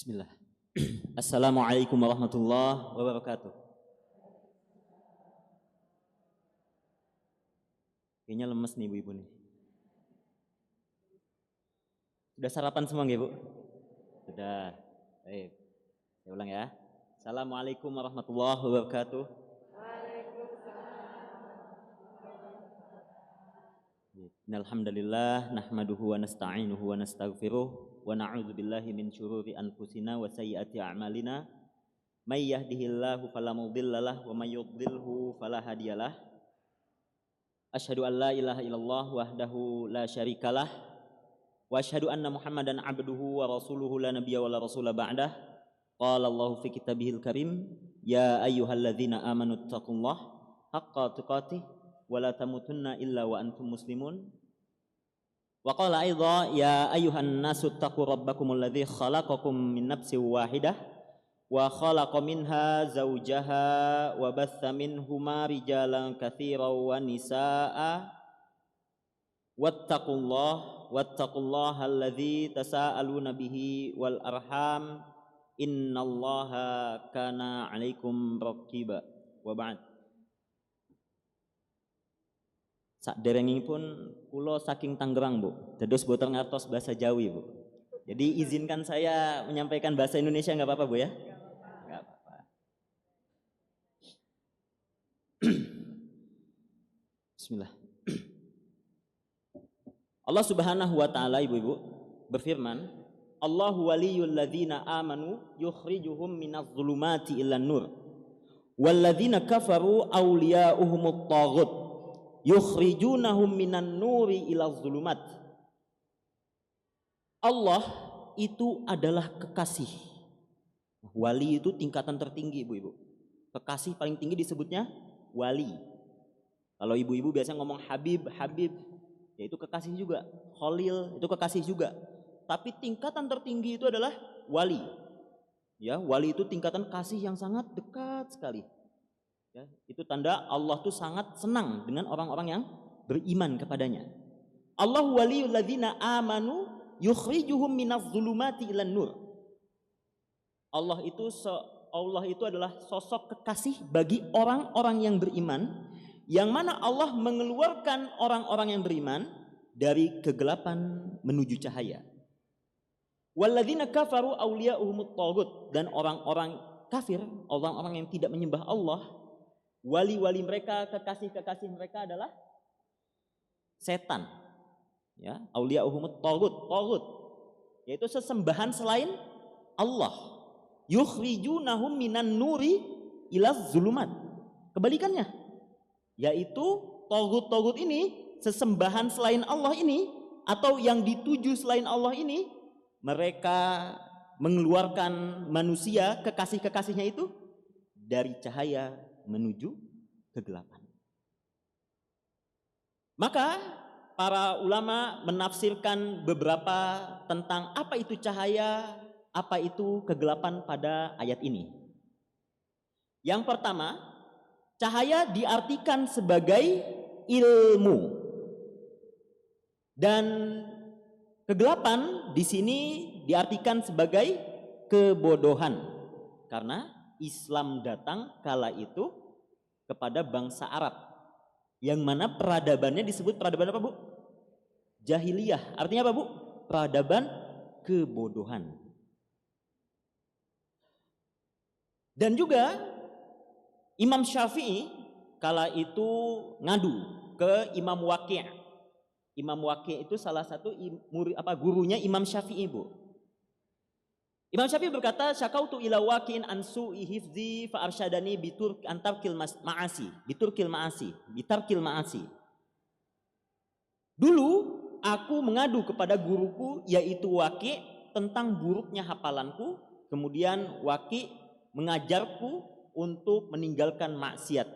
Bismillah. Assalamualaikum warahmatullahi wabarakatuh. Kayaknya lemes nih ibu-ibu nih. Sudah sarapan semua nggak, Bu? Sudah. Baik. Saya ulang ya. Assalamualaikum warahmatullahi wabarakatuh. Alhamdulillah nahmaduhu wa nasta'inuhu wa nastaghfiruh wa na'udzu billahi min syururi anfusina wa sayyiati a'malina may yahdihillahu fala mudhillalah wa may yudhlilhu fala hadiyalah. Asyhadu an la ilaha illallah wahdahu la syarikalah wa asyhadu anna Muhammadan abduhu wa rasuluhu la nabiyya wa la rasula ba'dah. Qala Allahu fi kitabihil karim ya ayyuhalladzina amanu taqullaha haqqa tuqatih wa la tamutunna illa wa antum muslimun. Wa qala aidha ya ayyuhan nasu taqu rabbakumul ladzi khalaqakum min nafsin wahidah wa khalaqa minha zawjaha wa batha minhuma rijalan katsiran wa nisaa wattaqullaha alladzi tasaaluna bihi wal arham innallaha kana 'alaikum raqiba. Wa ba'd. Saderengipun kula saking Tangerang, Bu. Dados boten ngertos bahasa Jawi, Bu. Jadi izinkan saya menyampaikan bahasa Indonesia, nggak apa-apa, Bu ya? Nggak apa-apa. Bismillah. Allah Subhanahu wa taala, ibu-ibu, berfirman, Allahu waliyul ladzina amanu yukhrijuhum minadh dhulumati ilan nur wal ladzina kafaru awliya'uhumut taghut yukhrijunahum minan nuri ila zulumat. Allah itu adalah kekasih. Wali itu tingkatan tertinggi, ibu-ibu. Kekasih paling tinggi disebutnya wali. Kalau ibu-ibu biasanya ngomong Habib, ya itu kekasih juga. Khalil itu kekasih juga. Tapi tingkatan tertinggi itu adalah wali. Ya, wali itu tingkatan kasih yang sangat dekat sekali. Ya, itu tanda Allah tuh sangat senang dengan orang-orang yang beriman kepadanya. Allahu waliyul ladzina amanu yukhrijuhum minadh dhulumati ilan nur. Allah itu adalah sosok kekasih bagi orang-orang yang beriman, yang mana Allah mengeluarkan orang-orang yang beriman dari kegelapan menuju cahaya. Walladzina kafaru awliya'uhumut taghut, dan orang-orang kafir, orang-orang yang tidak menyembah Allah, wali-wali mereka, kekasih-kekasih mereka adalah setan. Ya, auliya'uhumut taghut, yaitu sesembahan selain Allah. Yukhrijunahum minan nuri ilaz zulumat. Kebalikannya, yaitu taghut ini, sesembahan selain Allah ini, atau yang dituju selain Allah ini, mereka mengeluarkan manusia, kekasih-kekasihnya itu, dari cahaya menuju kegelapan. Maka para ulama menafsirkan beberapa tentang apa itu cahaya, apa itu kegelapan pada ayat ini. Yang pertama, cahaya diartikan sebagai ilmu, dan kegelapan di sini diartikan sebagai kebodohan, karena Islam datang kala itu kepada bangsa Arab, yang mana peradabannya disebut peradaban apa, Bu? Jahiliyah. Artinya apa, Bu? Peradaban kebodohan. Dan juga Imam Syafi'i kala itu ngadu ke Imam Waqi'. Imam Waqi' itu salah satu gurunya Imam Syafi'i, Bu. Imam Syafi'i berkata, syakautu ila waqi'in an su'i hifzi fa arsyadani bitarkil ma'asi. Dulu aku mengadu kepada guruku yaitu Waqi' tentang buruknya hafalanku, kemudian Waqi' mengajarku untuk meninggalkan maksiat.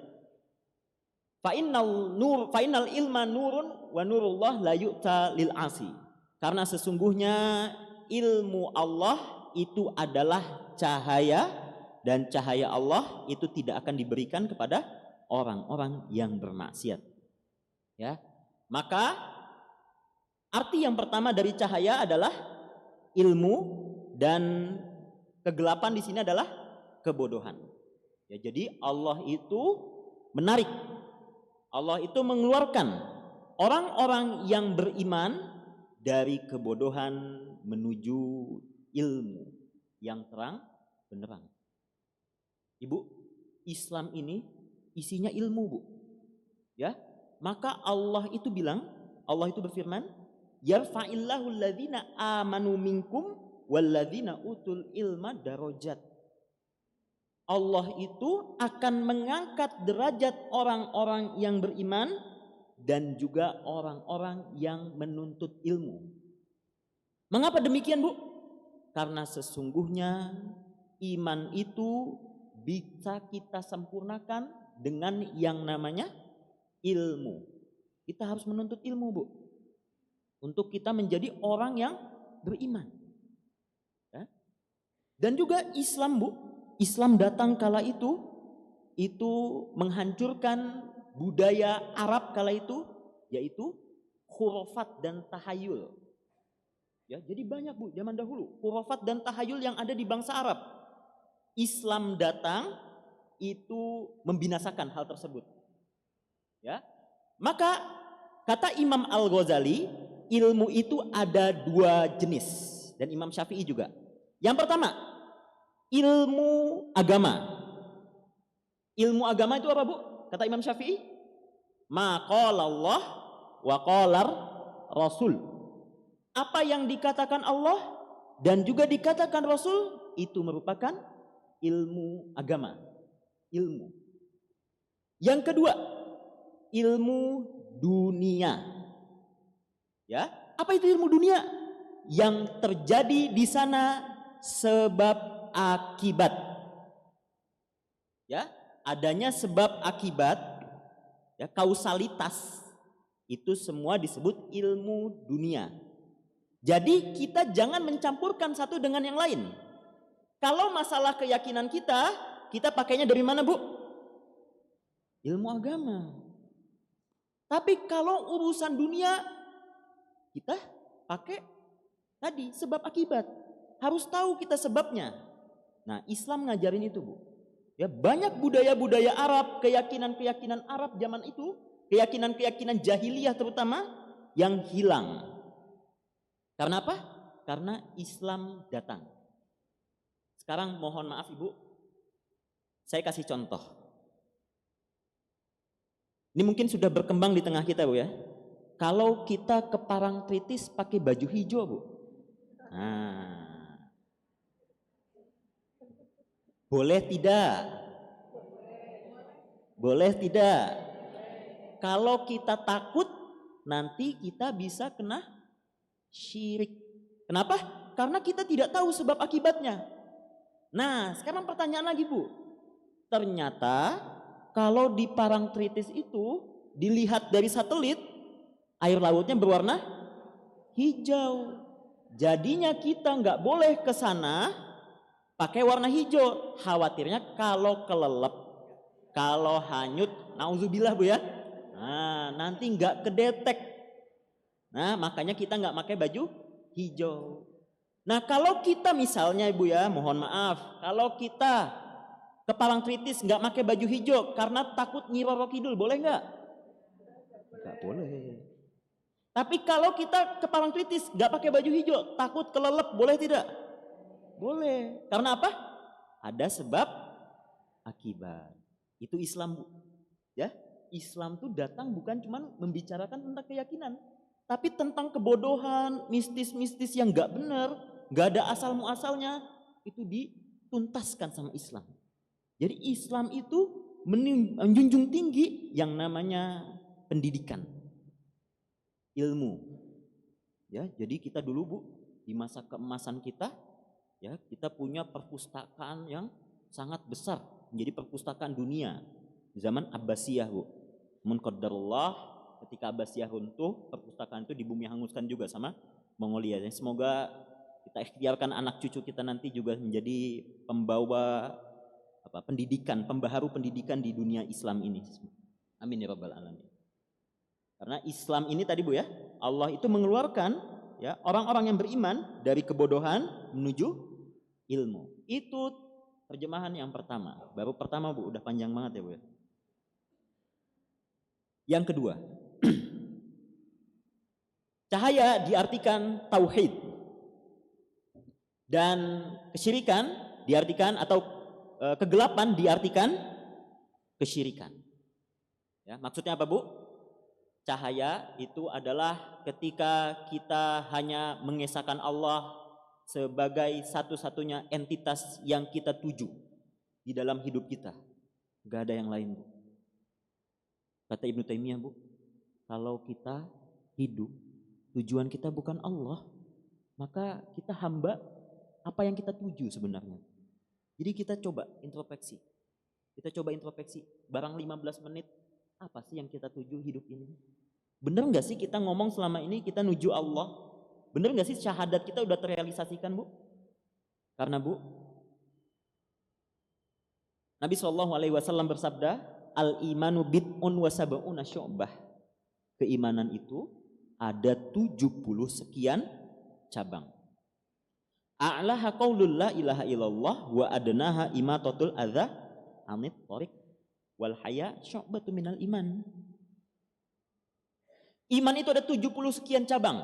Fa innal ilma nurun wa nurullah la yu'ta lil asi. Karena sesungguhnya ilmu Allah itu adalah cahaya, dan cahaya Allah itu tidak akan diberikan kepada orang-orang yang bermaksiat. Ya. Maka arti yang pertama dari cahaya adalah ilmu, dan Kegelapan di sini adalah kebodohan. Ya, jadi Allah itu menarik. Allah itu mengeluarkan orang-orang yang beriman dari kebodohan menuju ilmu yang terang benderang. Ibu, Islam ini isinya ilmu, Bu. Ya, maka Allah itu bilang, Allah itu berfirman, yarfa'illahu alladhina amanu minkum walladzina utul ilma darajat. Allah itu akan mengangkat derajat orang-orang yang beriman dan juga orang-orang yang menuntut ilmu. Mengapa demikian, Bu? Karena sesungguhnya iman itu bisa kita sempurnakan dengan yang namanya ilmu. Kita harus menuntut ilmu, Bu, untuk kita menjadi orang yang beriman. Ya. Dan juga Islam, Bu, Islam datang kala itu menghancurkan budaya Arab kala itu, yaitu khurafat dan tahayul. Ya, jadi banyak, Bu, zaman dahulu khurafat dan tahayul yang ada di bangsa Arab. Islam datang itu membinasakan hal tersebut. Ya. Maka kata Imam Al-Ghazali, ilmu itu ada dua jenis, dan Imam Syafi'i juga. Yang pertama, ilmu agama. Ilmu agama itu apa, Bu? Kata Imam Syafi'i, ma qala Allah wa qalar Rasul. Apa yang dikatakan Allah dan juga dikatakan Rasul itu merupakan ilmu agama. Ilmu. Yang kedua, ilmu dunia. Ya, apa itu ilmu dunia? Yang terjadi di sana sebab akibat. Ya, adanya sebab akibat, ya, kausalitas, itu semua disebut ilmu dunia. Jadi kita jangan mencampurkan satu dengan yang lain. Kalau masalah keyakinan kita pakainya dari mana, Bu? Ilmu agama. Tapi kalau urusan dunia, kita pakai tadi sebab akibat. Harus tahu kita sebabnya. Nah, Islam ngajarin itu, Bu. Ya, banyak budaya-budaya Arab, keyakinan-keyakinan Arab zaman itu, keyakinan-keyakinan jahiliyah terutama, yang hilang. Karena apa? Karena Islam datang. Sekarang mohon maaf, Ibu, saya kasih contoh. Ini mungkin sudah berkembang di tengah kita, Bu, ya. Kalau kita ke Parangtritis pakai baju hijau, Bu. Nah, boleh tidak? Boleh tidak? Kalau kita takut, nanti kita bisa kena syirik. Kenapa? Karena kita tidak tahu sebab akibatnya. Nah, sekarang pertanyaan lagi, Bu. Ternyata kalau di Parangtritis itu dilihat dari satelit, air lautnya berwarna hijau. Jadinya kita nggak boleh ke sana pakai warna hijau. Khawatirnya kalau kelelep, kalau hanyut, nauzubillah, Bu, ya. Nah, nanti nggak kedetek. Nah, makanya kita nggak pakai baju hijau. Nah, kalau kita misalnya, Ibu, ya, mohon maaf, kalau kita ke Parangtritis nggak pakai baju hijau karena takut Nyi Roro Kidul, boleh nggak? Nggak boleh. Tapi kalau kita ke Parangtritis nggak pakai baju hijau, takut kelelep, boleh tidak? Boleh. Karena apa? Ada sebab akibat. Itu Islam, Bu. Ya, Islam tuh datang bukan cuma membicarakan tentang keyakinan, tapi tentang kebodohan, mistis-mistis yang nggak benar, nggak ada asal muasalnya, itu dituntaskan sama Islam. Jadi Islam itu menjunjung tinggi yang namanya pendidikan, ilmu. Ya, jadi kita dulu, Bu, di masa keemasan kita, ya, kita punya perpustakaan yang sangat besar, menjadi perpustakaan dunia di zaman Abbasiyah, Bu. Mun qadarullah, ketika Abbasiyah runtuh, perpustakaan itu di bumi hanguskan juga sama Mongolia. Semoga kita ikhtiarkan anak cucu kita nanti juga menjadi pembawa pendidikan, pembaharu pendidikan di dunia Islam ini. Amin ya rabbal alamin. Karena Islam ini tadi, Bu, ya, Allah itu mengeluarkan, ya, orang-orang yang beriman dari kebodohan menuju ilmu. Itu terjemahan yang pertama. Baru pertama Bu, udah panjang banget ya Bu ya. Yang kedua, cahaya diartikan tauhid dan kesyirikan diartikan atau kegelapan diartikan kesyirikan. Ya, maksudnya apa Bu? Cahaya itu adalah ketika kita hanya mengesahkan Allah sebagai satu-satunya entitas yang kita tuju di dalam hidup kita. Gak ada yang lain Bu. Kata Ibnu Taimiyah Bu, kalau kita hidup tujuan kita bukan Allah, maka kita hamba apa yang kita tuju sebenarnya. Jadi kita coba introspeksi. Barang 15 menit, apa sih yang kita tuju hidup ini? Bener gak sih kita ngomong selama ini kita nuju Allah? Bener gak sih syahadat kita udah terrealisasikan Bu? Karena Bu, Nabi SAW bersabda, al-imanu bid'un wa sab'una syu'bah. Keimanan itu ada 70 sekian cabang. A'laha qaulul la ilaha illallah wa adnaha imatatul adza anit thariq wal haya syu'batu minal iman. Iman itu ada 70 sekian cabang.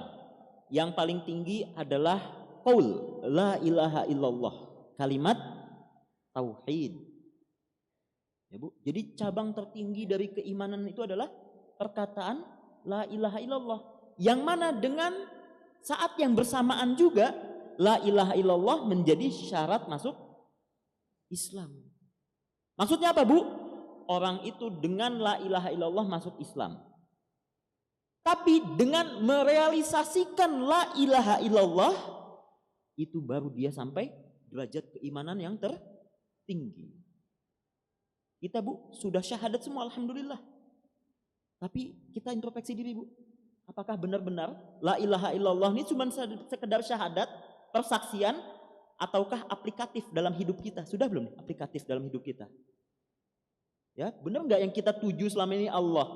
Yang paling tinggi adalah qaul la ilaha illallah, kalimat tauhid. Ya Bu, jadi cabang tertinggi dari keimanan itu adalah perkataan la ilaha illallah. Yang mana dengan saat yang bersamaan juga la ilaha illallah menjadi syarat masuk Islam. Maksudnya apa Bu? Orang itu dengan la ilaha illallah masuk Islam. Tapi dengan merealisasikan la ilaha illallah, itu baru dia sampai derajat keimanan yang tertinggi. Kita Bu, sudah syahadat semua alhamdulillah. Tapi kita introspeksi diri Bu. Apakah benar-benar la ilaha illallah ini cuma sekedar syahadat, persaksian, ataukah aplikatif dalam hidup kita? Sudah belum aplikatif dalam hidup kita? Ya, benar nggak yang kita tuju selama ini Allah?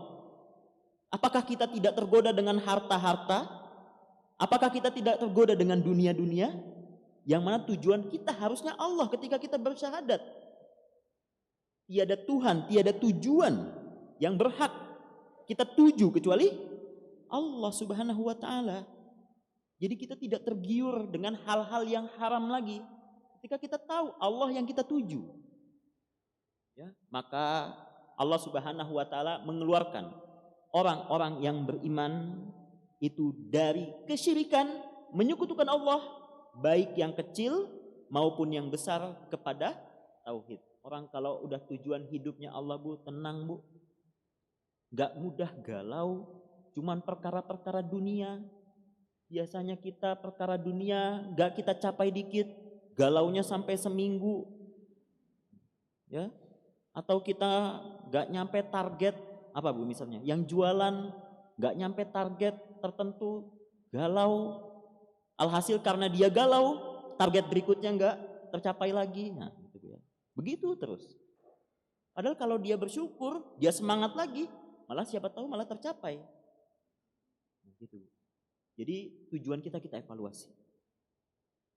Apakah kita tidak tergoda dengan harta-harta? Apakah kita tidak tergoda dengan dunia-dunia? Yang mana tujuan kita harusnya Allah ketika kita bersyahadat. Tiada Tuhan, tiada tujuan yang berhak kita tuju kecuali Allah Subhanahu wa ta'ala. Jadi kita tidak tergiur dengan hal-hal yang haram lagi ketika kita tahu Allah yang kita tuju. Ya, maka Allah Subhanahu wa ta'ala mengeluarkan orang-orang yang beriman itu dari kesyirikan, menyekutukan Allah, baik yang kecil maupun yang besar, kepada tauhid. Orang kalau udah tujuan hidupnya Allah Bu, tenang Bu. Gak mudah galau, cuman perkara-perkara dunia. Biasanya kita perkara dunia gak kita capai dikit, galaunya sampai seminggu. Ya. Atau kita gak nyampe target, apa Bu misalnya? Yang jualan gak nyampe target tertentu, galau. Alhasil karena dia galau, target berikutnya gak tercapai lagi. Nah, begitu terus. Padahal kalau dia bersyukur, dia semangat lagi, malah siapa tahu malah tercapai. Gitu. Jadi tujuan kita evaluasi.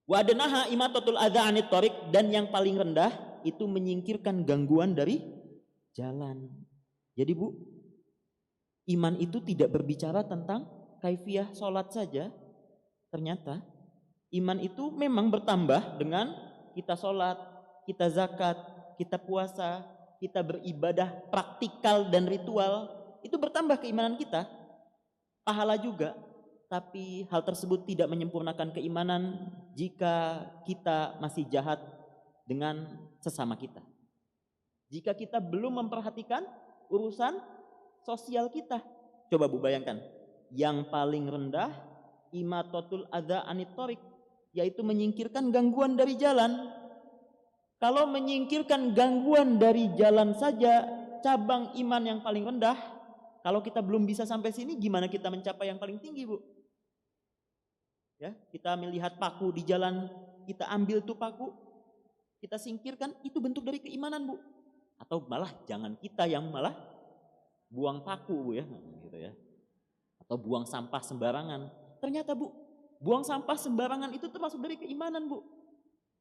Wa adnaha imatatul adza anit thariq, dan yang paling rendah itu menyingkirkan gangguan dari jalan. Jadi Bu, iman itu tidak berbicara tentang kaifiah sholat saja. Ternyata iman itu memang bertambah dengan kita sholat, kita zakat, kita puasa, kita beribadah praktikal dan ritual. Itu bertambah keimanan kita. Pahala juga. Tapi hal tersebut tidak menyempurnakan keimanan jika kita masih jahat dengan sesama kita. Jika kita belum memperhatikan urusan sosial kita. Coba Bu bayangkan, yang paling rendah imatatul adza anit thariq, yaitu menyingkirkan gangguan dari jalan. Kalau menyingkirkan gangguan dari jalan saja cabang iman yang paling rendah, kalau kita belum bisa sampai sini, gimana kita mencapai yang paling tinggi Bu? Ya, kita melihat paku di jalan, kita ambil tuh paku, kita singkirkan, itu bentuk dari keimanan Bu. Atau malah jangan kita yang malah buang paku Bu ya, gitu ya. Atau buang sampah sembarangan. Ternyata Bu, buang sampah sembarangan itu termasuk dari keimanan Bu.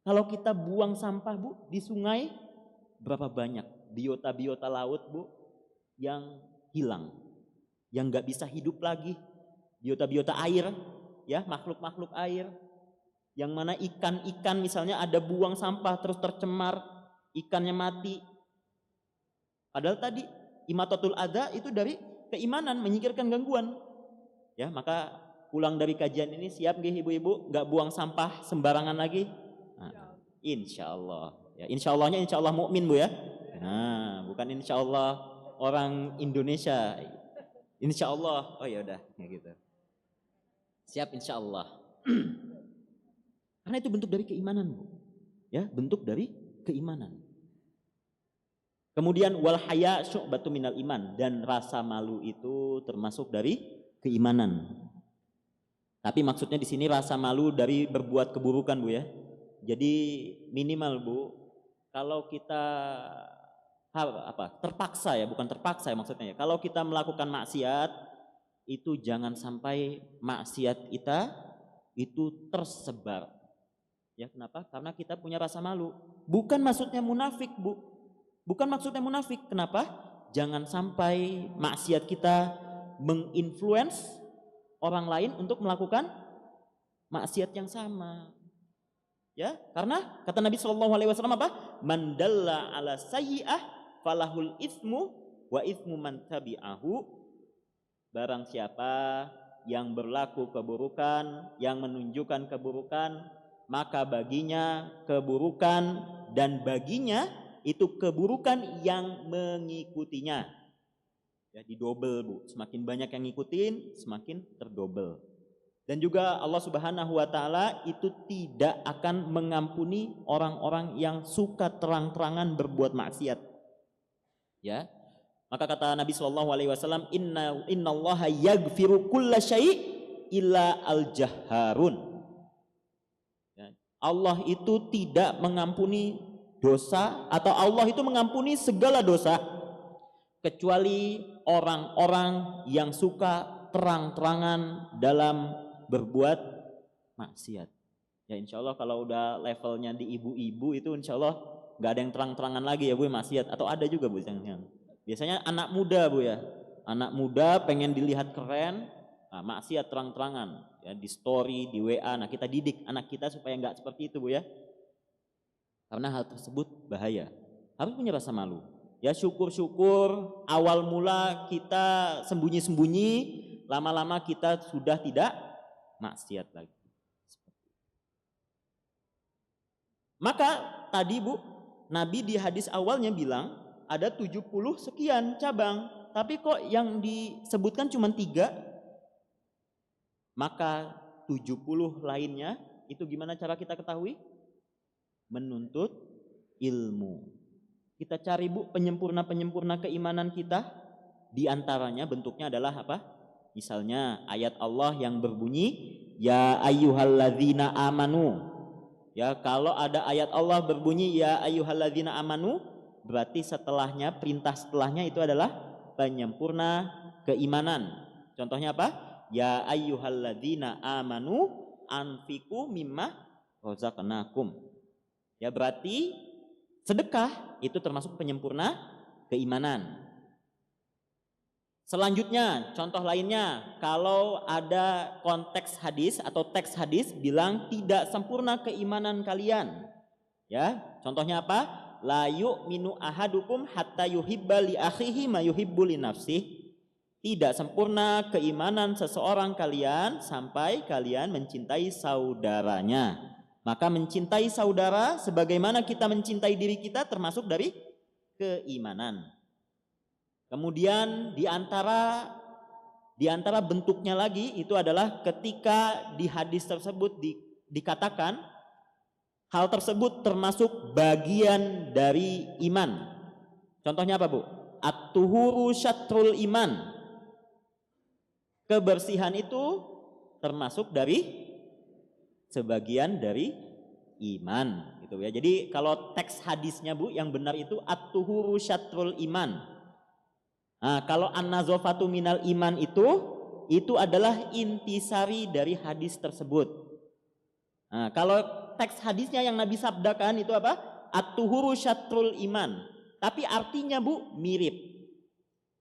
Kalau kita buang sampah Bu di sungai, berapa banyak biota-biota laut Bu yang hilang, yang nggak bisa hidup lagi. Biota-biota air, ya makhluk-makhluk air, yang mana ikan-ikan misalnya ada buang sampah terus tercemar, ikannya mati. Padahal tadi imatatul adza itu dari keimanan, menyingkirkan gangguan. Ya, maka pulang dari kajian ini siap nggih ibu-ibu, nggak buang sampah sembarangan lagi. Nah, insya Allah. Ya, insya Allahnya insya Allah mukmin Bu ya. Nah, bukan insya Allah orang Indonesia. Insya Allah. Oh ya udah, kayak gitu. Siap insya Allah. Karena itu bentuk dari keimanan Bu. Ya, bentuk dari keimanan. Kemudian wal haya syu'batu minal iman, dan rasa malu itu termasuk dari keimanan. Tapi maksudnya di sini rasa malu dari berbuat keburukan Bu ya. Jadi minimal Bu, kalau kita terpaksa ya, bukan terpaksa ya maksudnya ya. Kalau kita melakukan maksiat, itu jangan sampai maksiat kita itu tersebar. Ya kenapa? Karena kita punya rasa malu. Bukan maksudnya munafik Bu. Bukan maksudnya munafik. Kenapa? Jangan sampai maksiat kita menginfluence orang lain untuk melakukan maksiat yang sama. Ya, karena kata Nabi SAW apa? Man dalla ala sayyi'ah falahul itsmu wa itsmu man tabi'ahu. Barang siapa yang berlaku keburukan, yang menunjukkan keburukan, maka baginya keburukan dan baginya itu keburukan yang mengikutinya. Ya, didobel Bu, semakin banyak yang ngikutin semakin terdobel. Dan juga Allah Subhanahu wa taala itu tidak akan mengampuni orang-orang yang suka terang-terangan berbuat maksiat. Ya. Maka kata Nabi sallallahu alaihi wasallam, innallaha yaghfiru kulla syai' illa al-jahharun. Ya. Allah itu tidak mengampuni dosa, atau Allah itu mengampuni segala dosa kecuali orang-orang yang suka terang-terangan dalam berbuat maksiat. Ya insya Allah kalau udah levelnya di ibu-ibu itu insya Allah nggak ada yang terang-terangan lagi ya Bu maksiat, atau ada juga Bu yang biasanya anak muda Bu ya, anak muda pengen dilihat keren, nah, maksiat terang-terangan ya di story, di WA. Nah kita didik anak kita supaya nggak seperti itu Bu ya, karena hal tersebut bahaya. Harus punya rasa malu. Ya syukur-syukur awal mula kita sembunyi-sembunyi, lama-lama kita sudah tidak maksiat lagi. Maka tadi Bu, Nabi di hadis awalnya bilang ada 70 sekian cabang, tapi kok yang disebutkan cuma 3? Maka 70 lainnya itu gimana cara kita ketahui? Menuntut ilmu. Kita cari Bu penyempurna-penyempurna keimanan kita. Di antaranya bentuknya adalah apa? Misalnya ayat Allah yang berbunyi ya ayyuhalladzina amanu. Ya, kalau ada ayat Allah berbunyi ya ayyuhalladzina amanu, berarti setelahnya, perintah setelahnya itu adalah penyempurna keimanan. Contohnya apa? Ya ayyuhalladzina amanu anfiqu mimma razaqnakum. Ya berarti sedekah itu termasuk penyempurna keimanan. Selanjutnya, contoh lainnya, kalau ada konteks hadis atau teks hadis bilang tidak sempurna keimanan kalian. Ya, contohnya apa? La yu'minu ahadukum hatta yuhibba li akhihi ma yuhibbu li nafsihi. Tidak sempurna keimanan seseorang kalian sampai kalian mencintai saudaranya. Maka mencintai saudara sebagaimana kita mencintai diri kita termasuk dari keimanan. Kemudian di antara bentuknya lagi itu adalah ketika di hadis tersebut dikatakan hal tersebut termasuk bagian dari iman. Contohnya apa Bu? At-tuhuru syatrul iman. Kebersihan itu termasuk dari sebagian dari iman gitu ya. Jadi kalau teks hadisnya Bu yang benar itu at-tuhuru syatrul iman. Nah, kalau an-nazafatu minal iman itu adalah intisari dari hadis tersebut. Nah, kalau teks hadisnya yang Nabi sabdakan itu apa? At-tuhuru syatrul iman. Tapi artinya Bu mirip.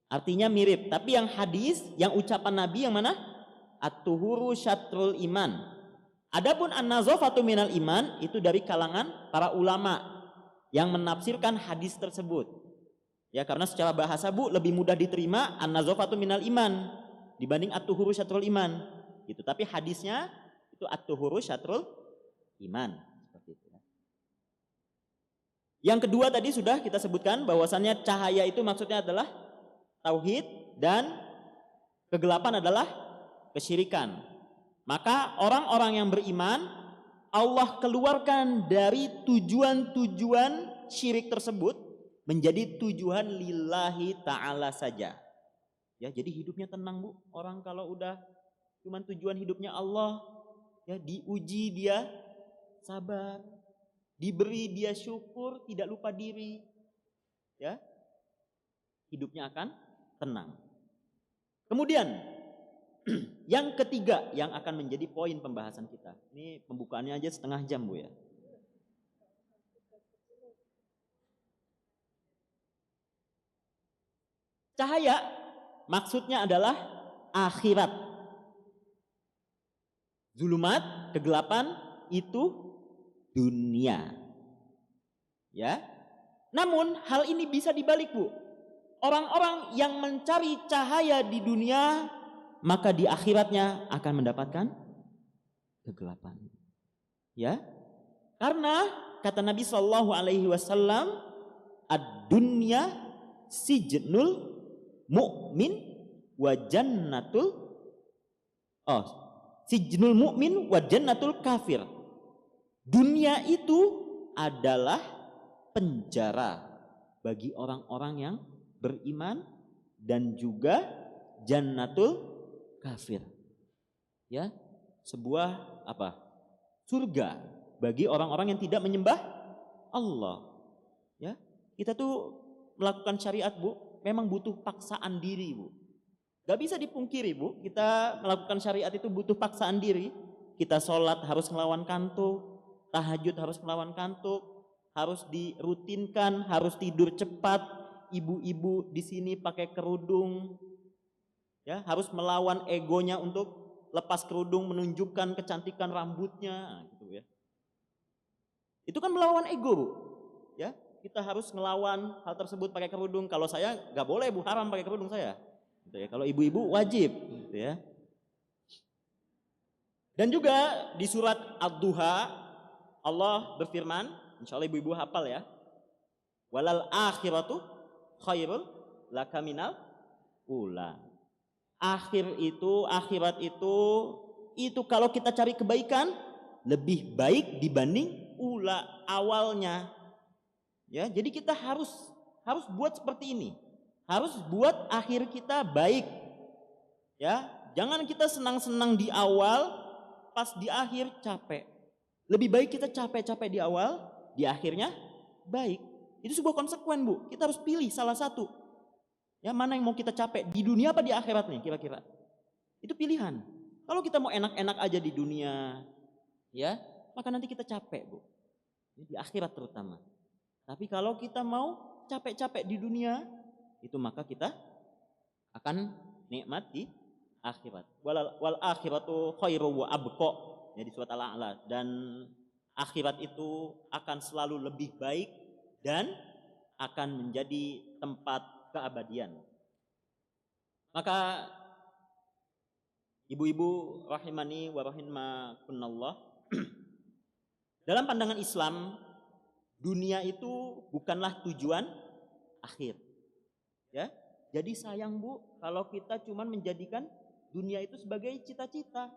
Artinya mirip. Tapi yang hadis, yang ucapan Nabi yang mana? At-tuhuru syatrul iman. Adapun an-nazafatu minal iman itu dari kalangan para ulama yang menafsirkan hadis tersebut. Ya, karena secara bahasa Bu lebih mudah diterima an-nazafatu minal iman dibanding at-tuhuru syatrul iman. Gitu. Tapi hadisnya itu at-tuhuru syatrul iman. Seperti itu. Yang kedua tadi sudah kita sebutkan bahwasannya cahaya itu maksudnya adalah tauhid dan kegelapan adalah kesyirikan. Maka orang-orang yang beriman Allah keluarkan dari tujuan-tujuan syirik tersebut menjadi tujuan lillahi ta'ala saja. Ya, jadi hidupnya tenang Bu. Orang kalau udah cuman tujuan hidupnya Allah, ya diuji dia sabar, diberi dia syukur, tidak lupa diri. Ya. Hidupnya akan tenang. Kemudian yang ketiga yang akan menjadi poin pembahasan kita. Ini pembukaannya aja setengah jam Bu ya. Cahaya maksudnya adalah akhirat. Zulumat, kegelapan itu dunia. Ya. Namun hal ini bisa dibalik Bu. Orang-orang yang mencari cahaya di dunia maka di akhiratnya akan mendapatkan kegelapan. Ya. Karena kata Nabi sallallahu alaihi wasallam, ad-dunya sijnul mu'min wa jannatul sijnul mu'min wa jannatul kafir. Dunia itu adalah penjara bagi orang-orang yang beriman dan juga jannatul kafir. Ya, sebuah apa? Surga bagi orang-orang yang tidak menyembah Allah. Ya, kita tuh melakukan syariat Bu, memang butuh paksaan diri Bu. Gak bisa dipungkiri Bu, kita melakukan syariat itu butuh paksaan diri. Kita sholat harus melawan kantuk, tahajud harus melawan kantuk, harus dirutinkan, harus tidur cepat. Ibu-ibu di sini pakai kerudung. Ya, harus melawan egonya untuk lepas kerudung menunjukkan kecantikan rambutnya gitu ya. Itu kan melawan ego Bu. Ya, kita harus melawan hal tersebut pakai kerudung. Kalau saya nggak boleh Bu, haram pakai kerudung saya. Gitu ya. Kalau ibu-ibu wajib gitu ya. Dan juga di surat Ad-Duha Allah berfirman, insyaallah ibu-ibu hafal ya. Walal akhiratu khairul laka minal ula. Akhirat itu kalau kita cari kebaikan lebih baik dibanding awalnya. Ya, jadi kita harus buat seperti ini. Harus buat akhir kita baik. Ya, jangan kita senang-senang di awal, pas di akhir capek. Lebih baik kita capek-capek di awal, di akhirnya baik. Itu sebuah konsekuen Bu. Kita harus pilih salah satu. Ya, mana yang mau kita capek di dunia apa di akhirat nih kira-kira? Itu pilihan. Kalau kita mau enak-enak aja di dunia, ya, maka nanti kita capek Bu. Di akhirat terutama. Tapi kalau kita mau capek-capek di dunia, itu maka kita akan nikmat di akhirat. Wal akhiratu khairu wa abqa. Ya, di surat Al-A'la. Dan akhirat itu akan selalu lebih baik dan akan menjadi tempat keabadian. Maka ibu-ibu rahimani wa rahimakumullah, dalam pandangan Islam dunia itu bukanlah tujuan akhir. Ya. Jadi sayang Bu kalau kita cuma menjadikan dunia itu sebagai cita-cita.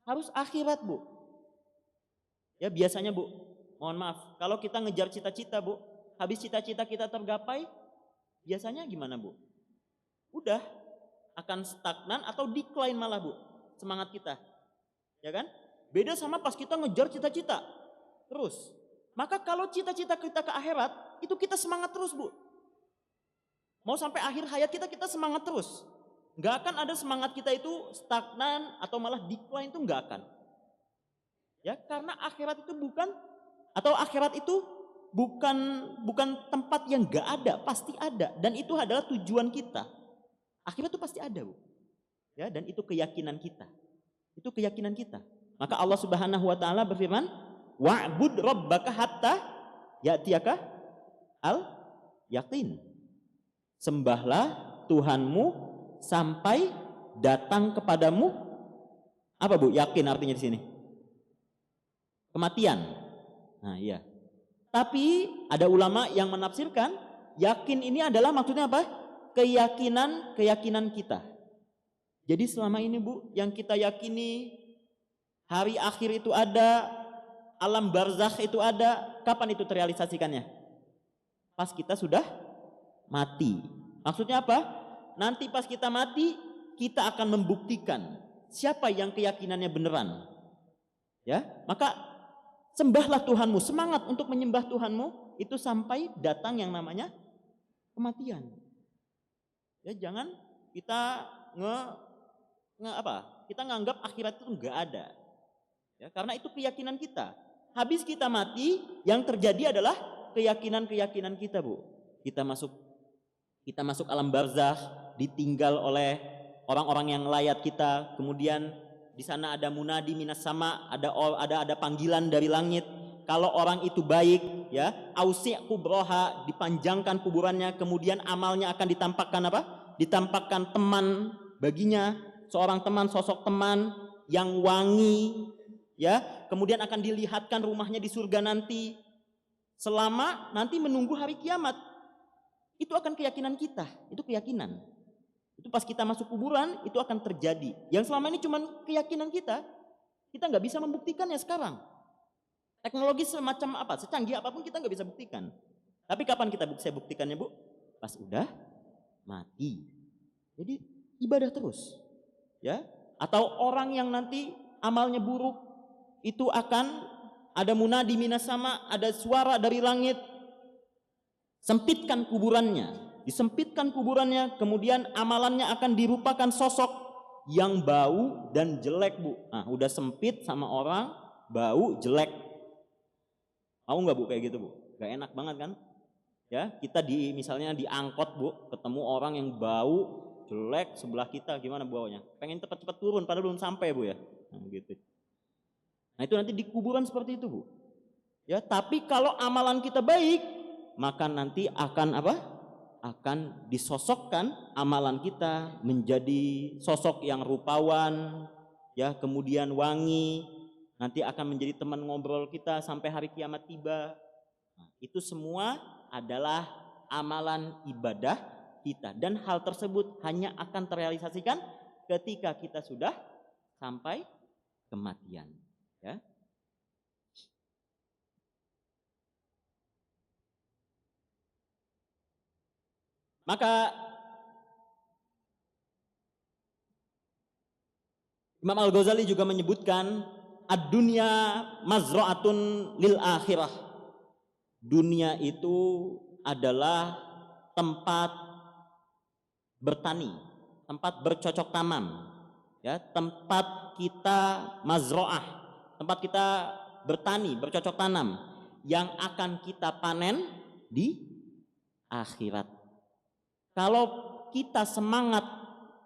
Harus akhirat Bu. Ya, biasanya Bu, mohon maaf, kalau kita ngejar cita-cita Bu, habis cita-cita kita tergapai, biasanya gimana Bu? Udah akan stagnan atau decline malah Bu semangat kita. Ya kan? Beda sama pas kita ngejar cita-cita terus. Maka kalau cita-cita kita ke akhirat, itu kita semangat terus Bu. Mau sampai akhir hayat kita semangat terus. Nggak akan ada semangat kita itu stagnan atau malah decline, itu nggak akan. Ya, karena akhirat itu bukan, atau akhirat itu bukan tempat yang enggak ada, pasti ada, dan itu adalah tujuan kita. Akhirat itu pasti ada, Bu. Ya, dan itu keyakinan kita. Itu keyakinan kita. Maka Allah Subhanahu wa taala berfirman, "Wa'bud rabbaka hatta ya'tiyaka al yaqin." Sembahlah Tuhanmu sampai datang kepadamu apa, Bu? Yakin artinya di sini. Kematian. Nah, iya. Tapi ada ulama yang menafsirkan yakin ini adalah maksudnya apa? Keyakinan kita. Jadi selama ini, Bu, yang kita yakini hari akhir itu ada, alam barzakh itu ada, kapan itu terrealisasikannya? Pas kita sudah mati. Maksudnya apa? Nanti pas kita mati, kita akan membuktikan siapa yang keyakinannya beneran. Ya, maka sembahlah Tuhanmu, semangat untuk menyembah Tuhanmu itu sampai datang yang namanya kematian. Ya, jangan kita kita nganggap akhirat itu enggak ada. Ya, karena itu keyakinan kita. Habis kita mati, yang terjadi adalah keyakinan kita, Bu. Kita masuk alam barzakh, ditinggal oleh orang-orang yang layat kita. Kemudian di sana ada munadi minas sama, ada panggilan dari langit. Kalau orang itu baik, ya, ausi' kubroha, dipanjangkan kuburannya, kemudian amalnya akan ditampakkan apa? Ditampakkan teman baginya, seorang teman, sosok teman yang wangi, ya. Kemudian akan dilihatkan rumahnya di surga nanti. Selama nanti menunggu hari kiamat. Itu akan keyakinan kita, itu keyakinan. Itu pas kita masuk kuburan, itu akan terjadi. Yang selama ini cuma keyakinan kita nggak bisa membuktikannya sekarang. Teknologi semacam apa, secanggih apapun kita nggak bisa buktikan. Tapi kapan kita bisa buktikannya, Bu? Pas udah mati. Jadi ibadah terus, ya. Atau orang yang nanti amalnya buruk, itu akan ada munadi minas sama, ada suara dari langit. Sempitkan kuburannya, disempitkan kuburannya, kemudian amalannya akan dirupakan sosok yang bau dan jelek, Bu. Nah, udah sempit sama orang, bau, jelek. Mau nggak, Bu, kayak gitu, Bu? Gak enak banget kan? Ya, kita misalnya di angkot, Bu, ketemu orang yang bau, jelek sebelah kita, gimana baunya? Pengen cepat-cepat turun, padahal belum sampai, Bu, ya. Nah, gitu. Nah, itu nanti di kuburan seperti itu, Bu. Ya, tapi kalau amalan kita baik, maka nanti akan apa? Akan disosokkan amalan kita menjadi sosok yang rupawan, ya, kemudian wangi, nanti akan menjadi teman ngobrol kita sampai hari kiamat tiba. Nah, itu semua adalah amalan ibadah kita, dan hal tersebut hanya akan terrealisasikan ketika kita sudah sampai kematian, ya. Maka Imam Al-Ghazali juga menyebutkan ad-dunya mazra'atun lil akhirah. Dunia itu adalah tempat bertani, tempat bercocok tanam, ya, tempat kita mazra'ah, tempat kita bertani, bercocok tanam yang akan kita panen di akhirat. Kalau kita semangat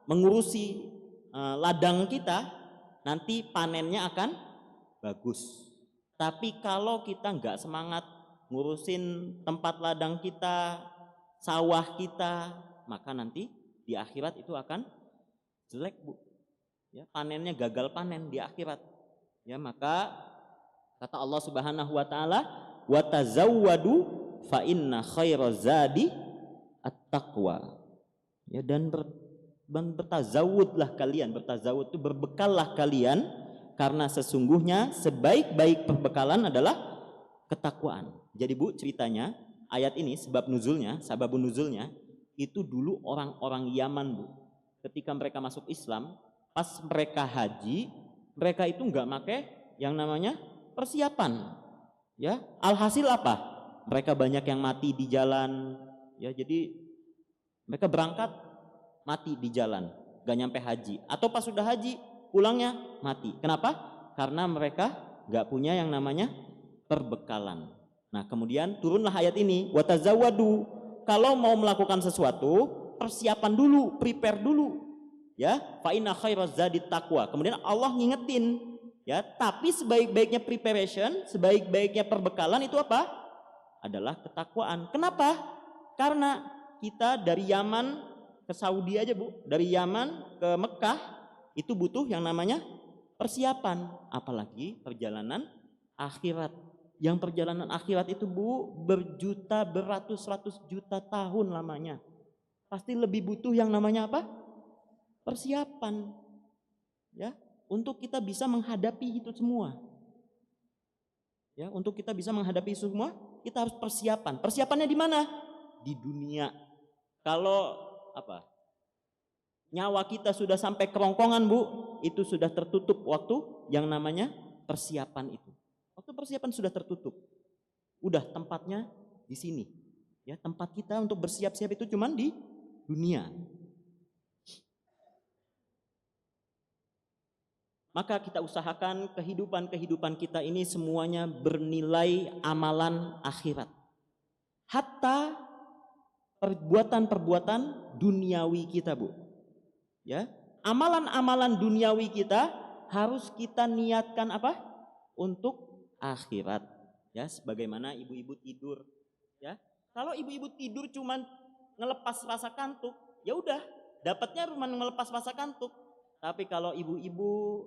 mengurusi ladang kita, nanti panennya akan bagus. Tapi kalau kita nggak semangat ngurusin tempat ladang kita, sawah kita, maka nanti di akhirat itu akan jelek, Bu. Ya, panennya gagal panen di akhirat. Ya, maka kata Allah Subhanahu wa taala, "Wa tazawwadu fa inna khairaz zadi at-taqwa." Ya, dan bertazawudlah kalian, bertazawud itu berbekallah kalian, karena sesungguhnya sebaik-baik perbekalan adalah ketakwaan. Jadi, Bu, ceritanya ayat ini sababun nuzulnya itu dulu orang-orang Yaman, Bu. Ketika mereka masuk Islam, pas mereka haji, mereka itu nggak pakai yang namanya persiapan. Ya, alhasil apa? Mereka banyak yang mati di jalan. Ya, jadi mereka berangkat mati di jalan, gak nyampe haji. Atau pas sudah haji, pulangnya mati. Kenapa? Karena mereka nggak punya yang namanya perbekalan. Nah, kemudian turunlah ayat ini, watazawadu. Kalau mau melakukan sesuatu, persiapan dulu, prepare dulu. Ya, fa inna khairaz zadi taqwa. Kemudian Allah ngingetin, ya, tapi sebaik-baiknya preparation, sebaik-baiknya perbekalan itu apa? Adalah ketakwaan. Kenapa? Karena kita dari Yaman ke Saudi aja, Bu, dari Yaman ke Mekah itu butuh yang namanya persiapan, apalagi perjalanan akhirat. Yang perjalanan akhirat itu, Bu, beratus-ratus juta tahun lamanya. Pasti lebih butuh yang namanya apa? Persiapan. Ya, untuk kita bisa menghadapi itu semua. Ya, untuk kita bisa menghadapi itu semua, kita harus persiapan. Persiapannya di mana? Di dunia. Kalau apa? Nyawa kita sudah sampai kerongkongan, Bu, itu sudah tertutup waktu yang namanya persiapan itu. Waktu persiapan sudah tertutup. Udah tempatnya di sini. Ya, tempat kita untuk bersiap-siap itu cuman di dunia. Maka kita usahakan kehidupan kita ini semuanya bernilai amalan akhirat. Hatta perbuatan-perbuatan duniawi kita, Bu. Ya, amalan-amalan duniawi kita harus kita niatkan apa? Untuk akhirat. Ya, sebagaimana ibu-ibu tidur, ya. Kalau ibu-ibu tidur cuman ngelepas rasa kantuk, ya udah, dapatnya cuma ngelepas rasa kantuk. Tapi kalau ibu-ibu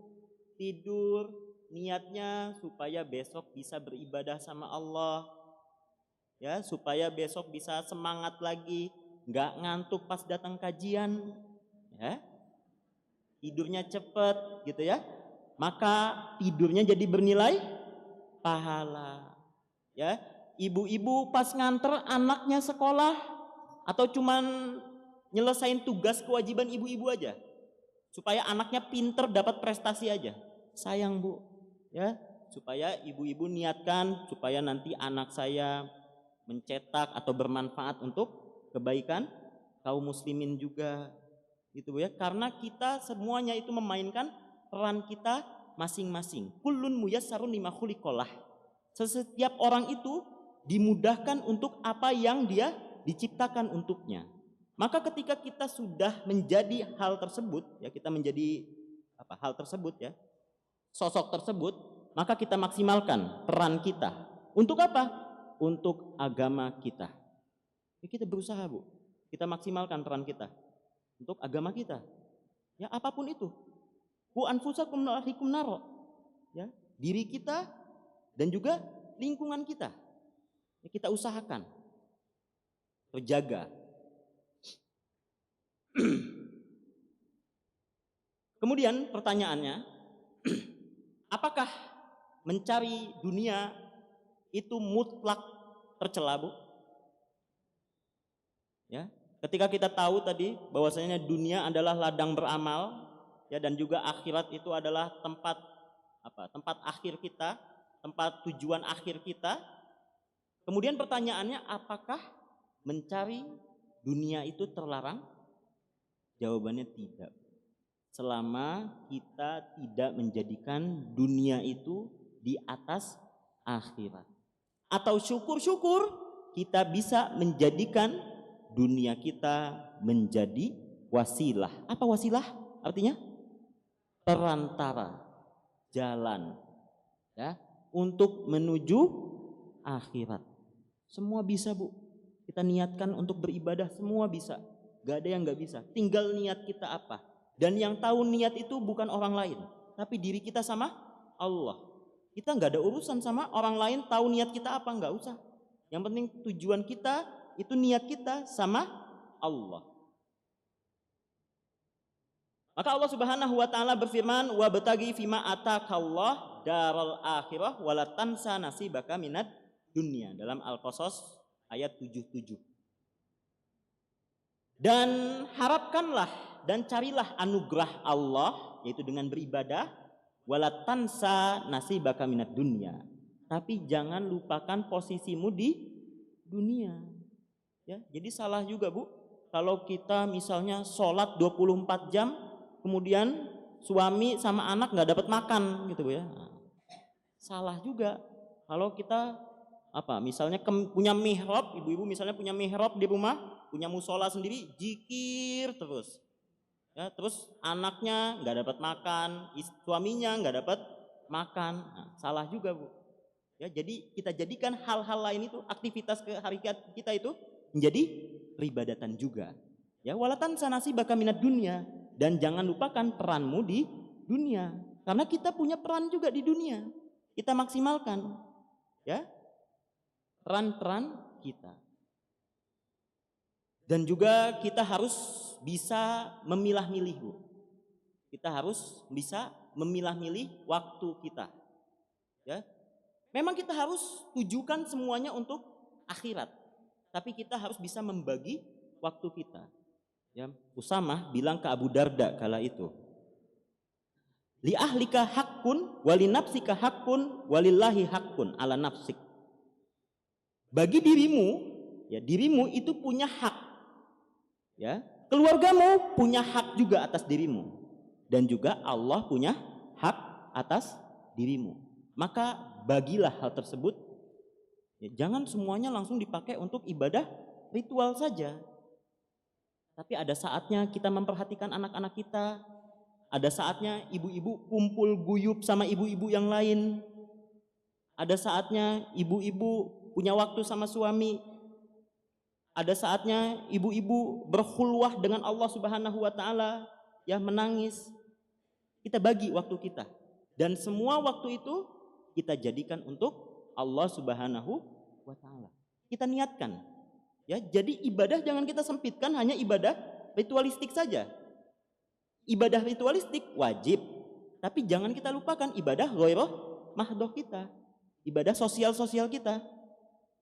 tidur niatnya supaya besok bisa beribadah sama Allah, ya, supaya besok bisa semangat lagi, nggak ngantuk pas datang kajian, ya, tidurnya cepet gitu ya, maka tidurnya jadi bernilai pahala. Ya, ibu-ibu pas nganter anaknya sekolah atau cuman nyelesain tugas kewajiban ibu-ibu aja supaya anaknya pinter dapat prestasi aja, sayang, Bu, ya. Supaya ibu-ibu niatkan supaya nanti anak saya mencetak atau bermanfaat untuk kebaikan kaum muslimin juga, gitu ya. Karena kita semuanya itu memainkan peran kita masing-masing. Kullun muyassarun lima khuliqalah. Setiap orang itu dimudahkan untuk apa yang dia diciptakan untuknya. Maka ketika kita sudah menjadi hal tersebut, ya, kita menjadi apa? Hal tersebut, ya, sosok tersebut, maka kita maksimalkan peran kita. Untuk apa? Untuk agama kita. Ya, kita berusaha, Bu. Kita maksimalkan peran kita untuk agama kita. Ya, apapun itu. Ku anfusakum ahlikum naro. Ya, diri kita dan juga lingkungan kita. Ya, kita usahakan terjaga. Kemudian pertanyaannya, apakah mencari dunia itu mutlak tercela, Bu? Ya, ketika kita tahu tadi bahwasanya dunia adalah ladang beramal, ya, dan juga akhirat itu adalah tempat apa? Tempat akhir kita, tempat tujuan akhir kita. Kemudian pertanyaannya, apakah mencari dunia itu terlarang? Jawabannya tidak. Selama kita tidak menjadikan dunia itu di atas akhirat. Atau syukur-syukur kita bisa menjadikan dunia kita menjadi wasilah. Apa wasilah? Artinya perantara, jalan, ya, untuk menuju akhirat. Semua bisa, Bu. Kita niatkan untuk beribadah, semua bisa. Gak ada yang gak bisa. Tinggal niat kita apa. Dan yang tahu niat itu bukan orang lain, tapi diri kita sama Allah. Kita gak ada urusan sama orang lain tahu niat kita apa, gak usah. Yang penting tujuan kita itu niat kita sama Allah. Maka Allah Subhanahu wa taala berfirman, "Wa batagi fima atakallah daral akhirah wala tansa nasibaka minad dunya," dalam Al-Qasas ayat 77. Dan harapkanlah dan carilah anugerah Allah, yaitu dengan beribadah, wala tansa nasibaka minad dunya. Tapi jangan lupakan posisimu di dunia. Ya, jadi salah juga, Bu, kalau kita misalnya sholat 24 jam, kemudian suami sama anak nggak dapat makan, gitu, Bu, ya. Salah juga kalau kita misalnya punya mihrab, ibu-ibu misalnya punya mihrab di rumah, punya musola sendiri, zikir terus. Ya, terus anaknya nggak dapat makan, suaminya nggak dapat makan, nah, salah juga Bu. Ya, jadi kita jadikan hal-hal lain itu, aktivitas keharian kita itu menjadi peribadatan juga. Ya, walatan sanasi baka minat dunia, dan jangan lupakan peranmu di dunia, karena kita punya peran juga di dunia. Kita maksimalkan, ya, peran-peran kita. Dan juga kita harus bisa memilah-milih Bu. Kita harus bisa memilah-milih waktu kita. Ya. Memang kita harus tujukan semuanya untuk akhirat. Tapi kita harus bisa membagi waktu kita. Ya, Usamah bilang ke Abu Darda kala itu, li ahlika haqqun wali nafsika haqqun walillahi haqqun ala nafsik. Bagi dirimu, ya dirimu itu punya hak. Ya, keluargamu punya hak juga atas dirimu, dan juga Allah punya hak atas dirimu. Maka bagilah hal tersebut. Ya, jangan semuanya langsung dipakai untuk ibadah ritual saja. Tapi ada saatnya kita memperhatikan anak-anak kita. Ada saatnya ibu-ibu kumpul guyup sama ibu-ibu yang lain. Ada saatnya ibu-ibu punya waktu sama suami. Ada saatnya ibu-ibu berkhulwah dengan Allah Subhanahu wa taala, ya, menangis. Kita bagi waktu kita. Dan semua waktu itu kita jadikan untuk Allah Subhanahu wa taala. Kita niatkan. Ya, jadi ibadah jangan kita sempitkan hanya ibadah ritualistik saja. Ibadah ritualistik wajib, tapi jangan kita lupakan ibadah ghairah mahdoh kita. Ibadah sosial-sosial kita.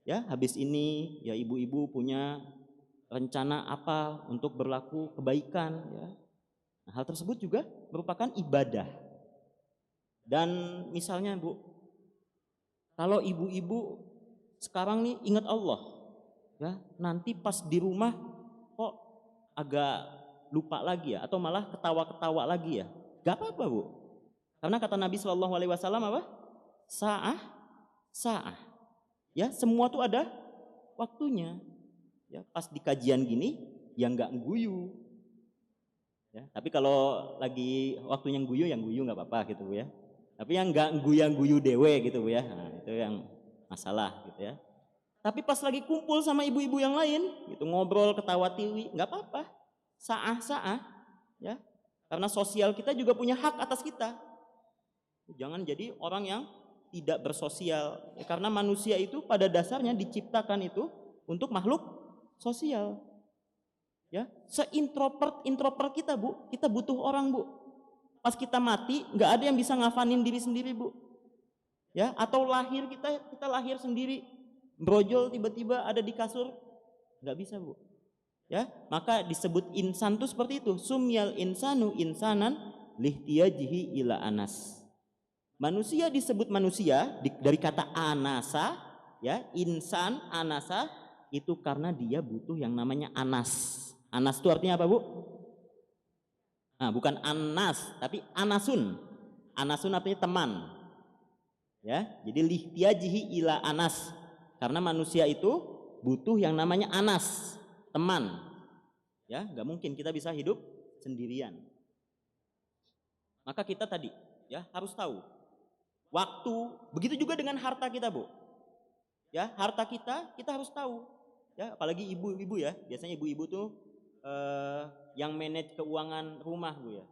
Ya, habis ini ya ibu-ibu punya rencana apa untuk berlaku kebaikan, ya. Nah, hal tersebut juga merupakan ibadah. Dan misalnya Bu, kalau ibu-ibu sekarang nih ingat Allah, ya, nanti pas di rumah kok agak lupa lagi ya, atau malah ketawa-ketawa lagi ya, gak apa-apa Bu, karena kata Nabi Shallallahu Alaihi Wasallam apa? Sa'ah. Ya, semua tuh ada waktunya. Ya, pas di kajian gini, ya nggak guyu. Ya, tapi kalau lagi waktunya guyu, yang guyu nggak apa-apa gitu Bu ya. Tapi yang nggak guyu dewe gitu Bu ya, nah, itu yang masalah gitu ya. Tapi pas lagi kumpul sama ibu-ibu yang lain, gitu ngobrol, ketawa tiwi, nggak apa-apa. Sa'ah, ya. Karena sosial kita juga punya hak atas kita. Jangan jadi orang yang tidak bersosial, ya, karena manusia itu pada dasarnya diciptakan itu untuk makhluk sosial. Ya, seintrovert kita Bu, kita butuh orang Bu. Pas kita mati, nggak ada yang bisa ngafanin diri sendiri Bu. Ya, atau lahir kita lahir sendiri, brojol tiba-tiba ada di kasur, nggak bisa Bu. Ya, maka disebut insan itu seperti itu. Sumyal insanu insanan lihtiyajihi ila anas. Manusia disebut manusia dari kata anasa, ya, insan, anasa itu karena dia butuh yang namanya anas. Anas itu artinya apa Bu? Nah, bukan anas, tapi anasun. Anasun artinya teman. Ya, jadi lihtiyajihi ila anas. Karena manusia itu butuh yang namanya anas, teman. Ya, nggak mungkin kita bisa hidup sendirian. Maka kita tadi, ya, harus tahu waktu. Begitu juga dengan harta kita Bu. Ya, harta kita harus tahu. Ya, apalagi ibu-ibu ya. Biasanya ibu-ibu tuh yang manage keuangan rumah Bu ya.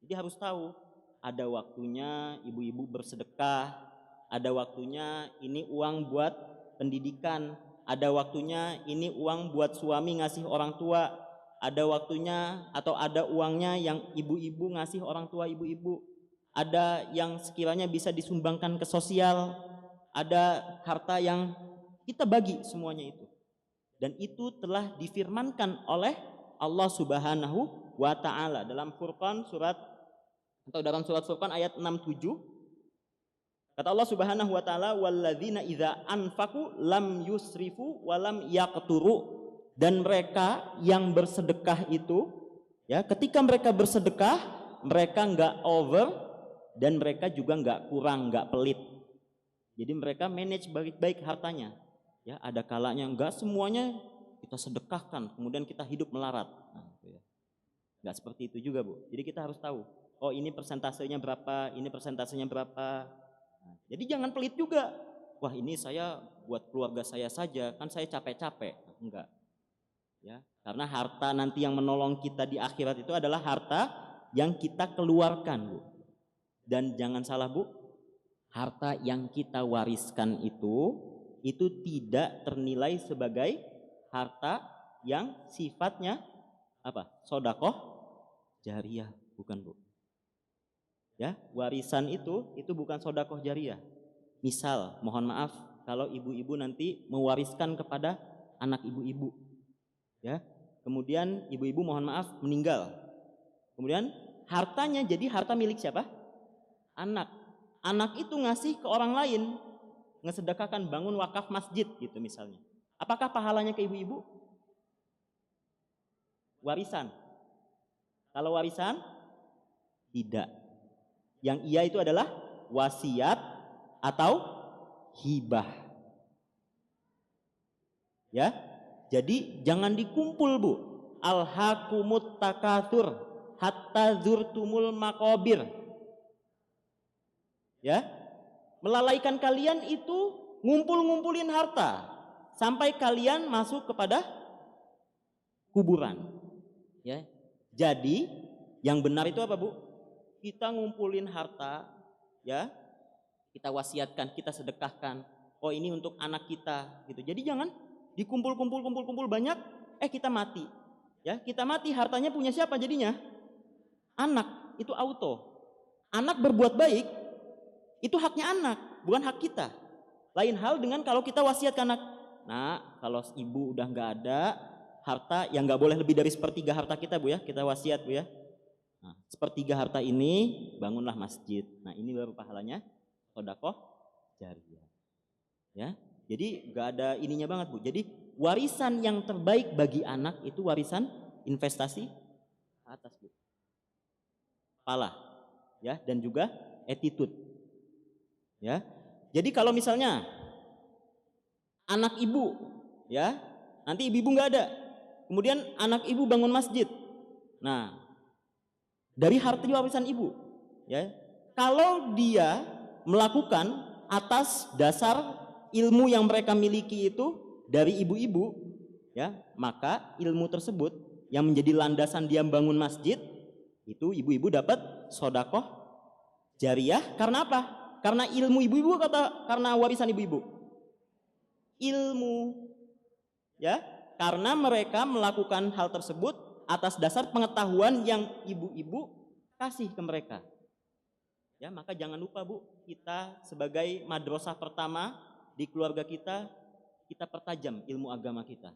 Jadi harus tahu ada waktunya ibu-ibu bersedekah, ada waktunya ini uang buat pendidikan, ada waktunya ini uang buat suami ngasih orang tua, ada waktunya atau ada uangnya yang ibu-ibu ngasih orang tua ibu-ibu, ada yang sekiranya bisa disumbangkan ke sosial, ada harta yang kita bagi semuanya itu. Dan itu telah difirmankan oleh Allah Subhanahu wa taala dalam Furqan dalam surat Furqan ayat 67. Kata Allah Subhanahu wa taala, walladzina idza anfaqu lam yusrifu wa lam yaqturu. Dan mereka yang bersedekah itu, ya, ketika mereka bersedekah, mereka enggak over dan mereka juga enggak kurang, enggak pelit. Jadi mereka manage baik-baik hartanya. Ya, ada kalanya enggak semuanya kita sedekahkan, kemudian kita hidup melarat. Nah, gitu ya. Enggak seperti itu juga, Bu. Jadi kita harus tahu, oh ini persentasenya berapa, ini persentasenya berapa. Nah, jadi jangan pelit juga. Wah, ini saya buat keluarga saya saja, kan saya capek-capek. Nah, enggak. Ya, karena harta nanti yang menolong kita di akhirat itu adalah harta yang kita keluarkan, Bu. Dan jangan salah, Bu, harta yang kita wariskan itu tidak ternilai sebagai harta yang sifatnya apa? Sodakoh jariyah, bukan, Bu. Ya, warisan itu bukan sodakoh jariyah. Misal, mohon maaf kalau ibu-ibu nanti mewariskan kepada anak ibu-ibu, ya. Kemudian ibu-ibu mohon maaf meninggal. Kemudian hartanya jadi harta milik siapa? Anak. Anak itu ngasih ke orang lain, ngesedekahkan bangun wakaf masjid gitu misalnya. Apakah pahalanya ke ibu-ibu? Warisan. Kalau warisan tidak. Yang iya itu adalah wasiat atau hibah. Ya. Jadi jangan dikumpul, Bu. Alhaqumut takatsur hatta zurtumul maqabir. Ya. Melalaikan kalian itu ngumpul-ngumpulin harta sampai kalian masuk kepada kuburan. Ya. Jadi yang benar itu apa, Bu? Kita ngumpulin harta, ya. Kita wasiatkan, kita sedekahkan. Oh, ini untuk anak kita gitu. Jadi jangan dikumpul banyak, kita mati. Ya, kita mati hartanya punya siapa jadinya? Anak, itu auto. Anak berbuat baik itu haknya anak, bukan hak kita. Lain hal dengan kalau kita wasiatkan anak. Nah, kalau ibu udah nggak ada, harta yang nggak boleh lebih dari sepertiga harta kita, Bu ya. Kita wasiat, Bu ya. Nah, sepertiga harta ini bangunlah masjid. Nah, ini baru pahalanya sedekah jariyah. Ya. Jadi nggak ada ininya banget, Bu. Jadi warisan yang terbaik bagi anak itu warisan investasi atas, Bu. Pala, ya, dan juga attitude. Ya. Jadi kalau misalnya anak ibu, ya, nanti ibu nggak ada, kemudian anak ibu bangun masjid. Nah, dari harta warisan ibu, ya, kalau dia melakukan atas dasar ilmu yang mereka miliki itu dari ibu-ibu, ya, maka ilmu tersebut yang menjadi landasan dia bangun masjid itu ibu-ibu dapat sodakoh jariyah. Karena apa? Karena ilmu ibu-ibu karena warisan ibu-ibu. Ilmu, ya, karena mereka melakukan hal tersebut atas dasar pengetahuan yang ibu-ibu kasih ke mereka. Ya, maka jangan lupa, Bu, kita sebagai madrasah pertama di keluarga kita pertajam ilmu agama kita.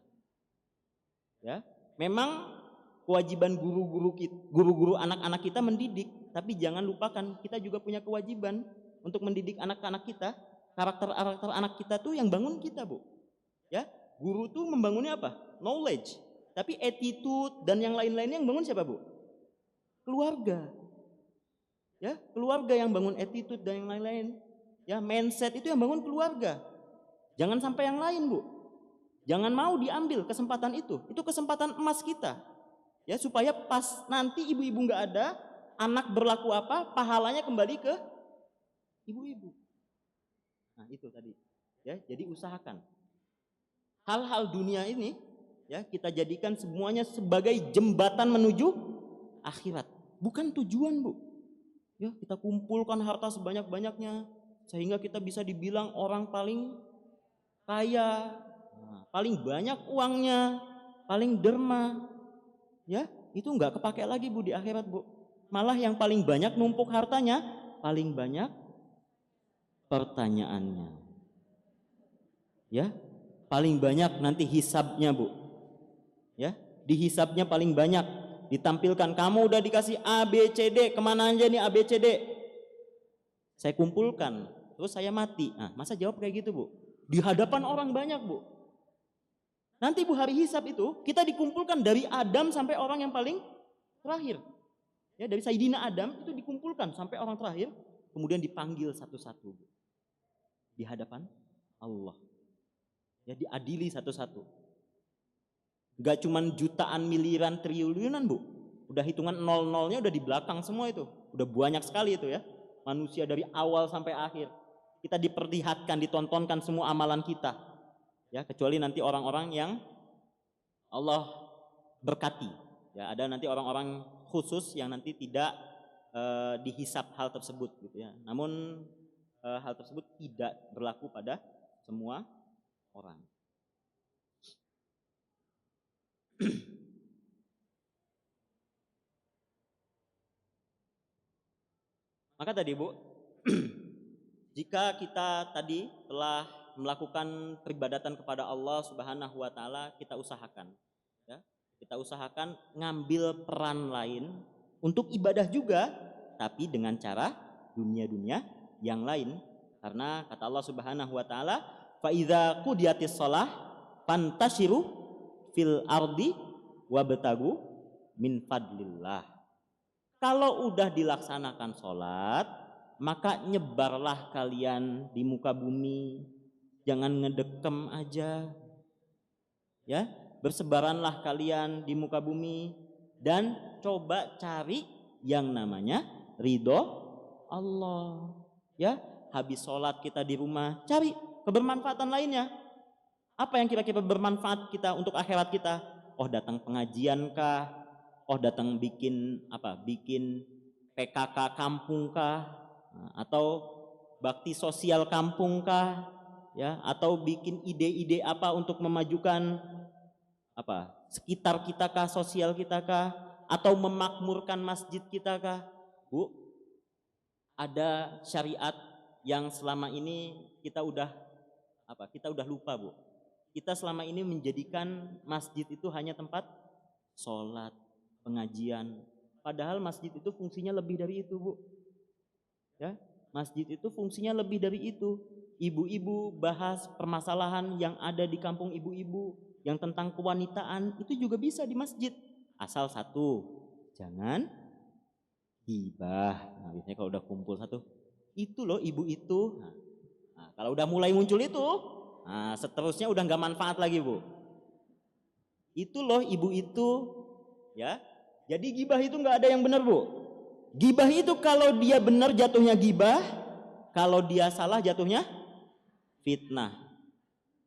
Ya, memang kewajiban guru-guru anak-anak kita mendidik, tapi jangan lupakan kita juga punya kewajiban untuk mendidik anak-anak kita. Karakter anak kita tuh yang bangun kita, Bu. Ya, guru tuh membangunnya apa? Knowledge. Tapi attitude dan yang lain-lainnya yang bangun siapa, Bu? Keluarga. Ya, keluarga yang bangun attitude dan yang lain-lain. Ya, mindset itu yang bangun keluarga. Jangan sampai yang lain, Bu. Jangan mau diambil kesempatan itu. Itu kesempatan emas kita. Ya, supaya pas nanti ibu-ibu nggak ada, anak berlaku apa, pahalanya kembali ke ibu-ibu. Nah, itu tadi. Ya, jadi usahakan hal-hal dunia ini, ya, kita jadikan semuanya sebagai jembatan menuju akhirat, bukan tujuan, Bu. Ya, kita kumpulkan harta sebanyak-banyaknya sehingga kita bisa dibilang orang paling kaya, paling banyak uangnya, paling derma. Ya, itu nggak kepake lagi, Bu, di akhirat, Bu. Malah yang paling banyak numpuk hartanya, paling banyak pertanyaannya. Ya, paling banyak nanti hisabnya, Bu. Ya, di hisabnya paling banyak ditampilkan, kamu udah dikasih A, B, C, D, kemana aja nih A, B, C, D? Saya kumpulkan, terus saya mati. Nah, masa jawab kayak gitu, Bu? Di hadapan orang banyak, Bu. Nanti, Bu, hari hisab itu kita dikumpulkan dari Adam sampai orang yang paling terakhir. Ya, dari Sayyidina Adam itu dikumpulkan sampai orang terakhir, kemudian dipanggil satu-satu, Bu. di hadapan Allah. Ya, diadili satu-satu. Gak cuman jutaan, miliaran, triliunan, Bu. Udah hitungan nol-nolnya udah di belakang semua itu. Udah banyak sekali itu ya. Manusia dari awal sampai akhir. Kita diperlihatkan, ditontonkan semua amalan kita. Ya, kecuali nanti orang-orang yang Allah berkati. Ya, ada nanti orang-orang khusus yang nanti tidak dihisap hal tersebut gitu ya. Namun hal tersebut tidak berlaku pada semua orang. Maka tadi Bu, jika kita tadi telah melakukan peribadatan kepada Allah Subhanahu wa taala, kita usahakan ya. Kita usahakan ngambil peran lain untuk ibadah juga, tapi dengan cara dunia-dunia yang lain. Karena kata Allah Subhanahu wa taala, "Fa idza qudiyatis shalah fantashiru fil ardi wabtagu min fadlillah." Kalau udah dilaksanakan sholat, maka nyebarlah kalian di muka bumi, jangan ngedekem aja, ya, bersebaranlah kalian di muka bumi dan coba cari yang namanya ridho Allah, ya. Habis sholat kita di rumah, cari kebermanfaatan lainnya. Apa yang kira-kira bermanfaat kita untuk akhirat kita? Oh, datang pengajian kah? Oh, datang bikin apa? Bikin PKK kampung kah? Atau bakti sosial kampung kah? Ya, atau bikin ide-ide apa untuk memajukan apa? Sekitar kita kah, sosial kita kah? Atau memakmurkan masjid kita kah? Bu, ada syariat yang selama ini kita udah apa? Kita udah lupa, Bu. Kita selama ini menjadikan masjid itu hanya tempat sholat, pengajian. Padahal masjid itu fungsinya lebih dari itu, Bu. Ya, masjid itu fungsinya lebih dari itu. Ibu-ibu bahas permasalahan yang ada di kampung ibu-ibu, yang tentang kewanitaan, itu juga bisa di masjid. Asal satu, jangan gibah. Nah, biasanya kalau udah kumpul satu, itu loh ibu itu. Nah, kalau udah mulai muncul itu, nah, seterusnya udah nggak manfaat lagi, Bu. Itu loh ibu itu, ya. Jadi gibah itu nggak ada yang benar, Bu. Gibah itu kalau dia benar jatuhnya gibah, kalau dia salah jatuhnya fitnah.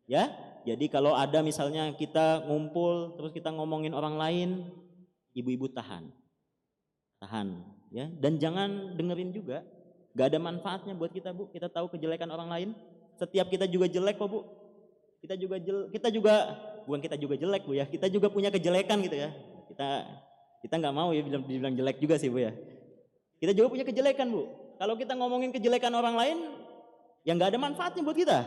Ya. Jadi kalau ada misalnya kita ngumpul terus kita ngomongin orang lain, ibu-ibu tahan. Tahan, ya. Dan jangan dengerin juga. Gak ada manfaatnya buat kita, Bu. Kita tahu kejelekan orang lain. Setiap kita juga jelek kok, Bu. Kita juga bukan kita juga jelek, Bu ya. Kita juga punya kejelekan gitu ya. Kita nggak mau ya dibilang jelek juga sih, Bu ya. Kita juga punya kejelekan, Bu. Kalau kita ngomongin kejelekan orang lain, yang nggak ada manfaatnya buat kita.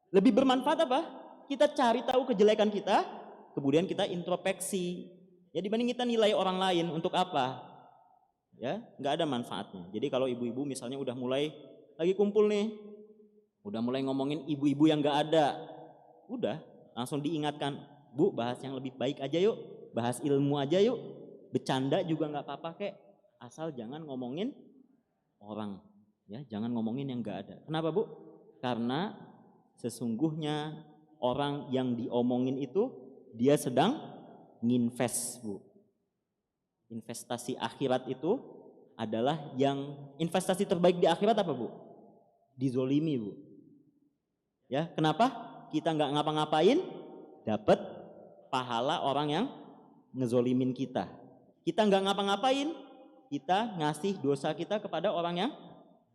Lebih bermanfaat apa? Kita cari tahu kejelekan kita, kemudian kita introspeksi. Ya, dibanding kita nilai orang lain untuk apa? Ya, nggak ada manfaatnya. Jadi kalau ibu-ibu misalnya udah mulai lagi kumpul nih, udah mulai ngomongin ibu-ibu yang nggak ada, udah langsung diingatkan, Bu, bahas yang lebih baik aja yuk, bahas ilmu aja yuk, bercanda juga nggak apa-apa kek, asal jangan ngomongin orang, ya, jangan ngomongin yang nggak ada. Kenapa, Bu? Karena sesungguhnya orang yang diomongin itu dia sedang nginvest, Bu. Investasi akhirat itu adalah yang investasi terbaik di akhirat apa, Bu? Dizolimi, Bu. Ya, kenapa? Kita nggak ngapa-ngapain, dapat pahala orang yang ngezolimin kita. Kita nggak ngapa-ngapain, kita ngasih dosa kita kepada orang yang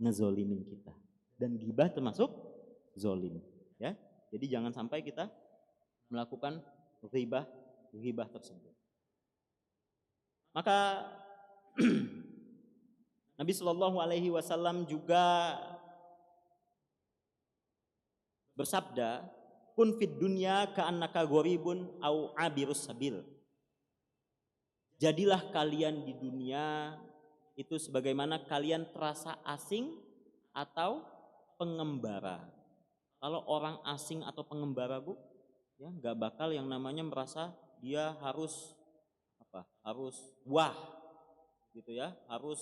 ngezolimin kita. Dan ghibah termasuk zolim. Ya, jadi jangan sampai kita melakukan ghibah tersebut. Maka Nabi Shallallahu Alaihi Wasallam juga bersabda, kun fid dunya ka'annaka gharibun au abirus sabil. Jadilah kalian di dunia itu sebagaimana kalian terasa asing atau pengembara. Kalau orang asing atau pengembara, Bu, ya nggak bakal yang namanya merasa dia harus apa? Harus wah, gitu ya, harus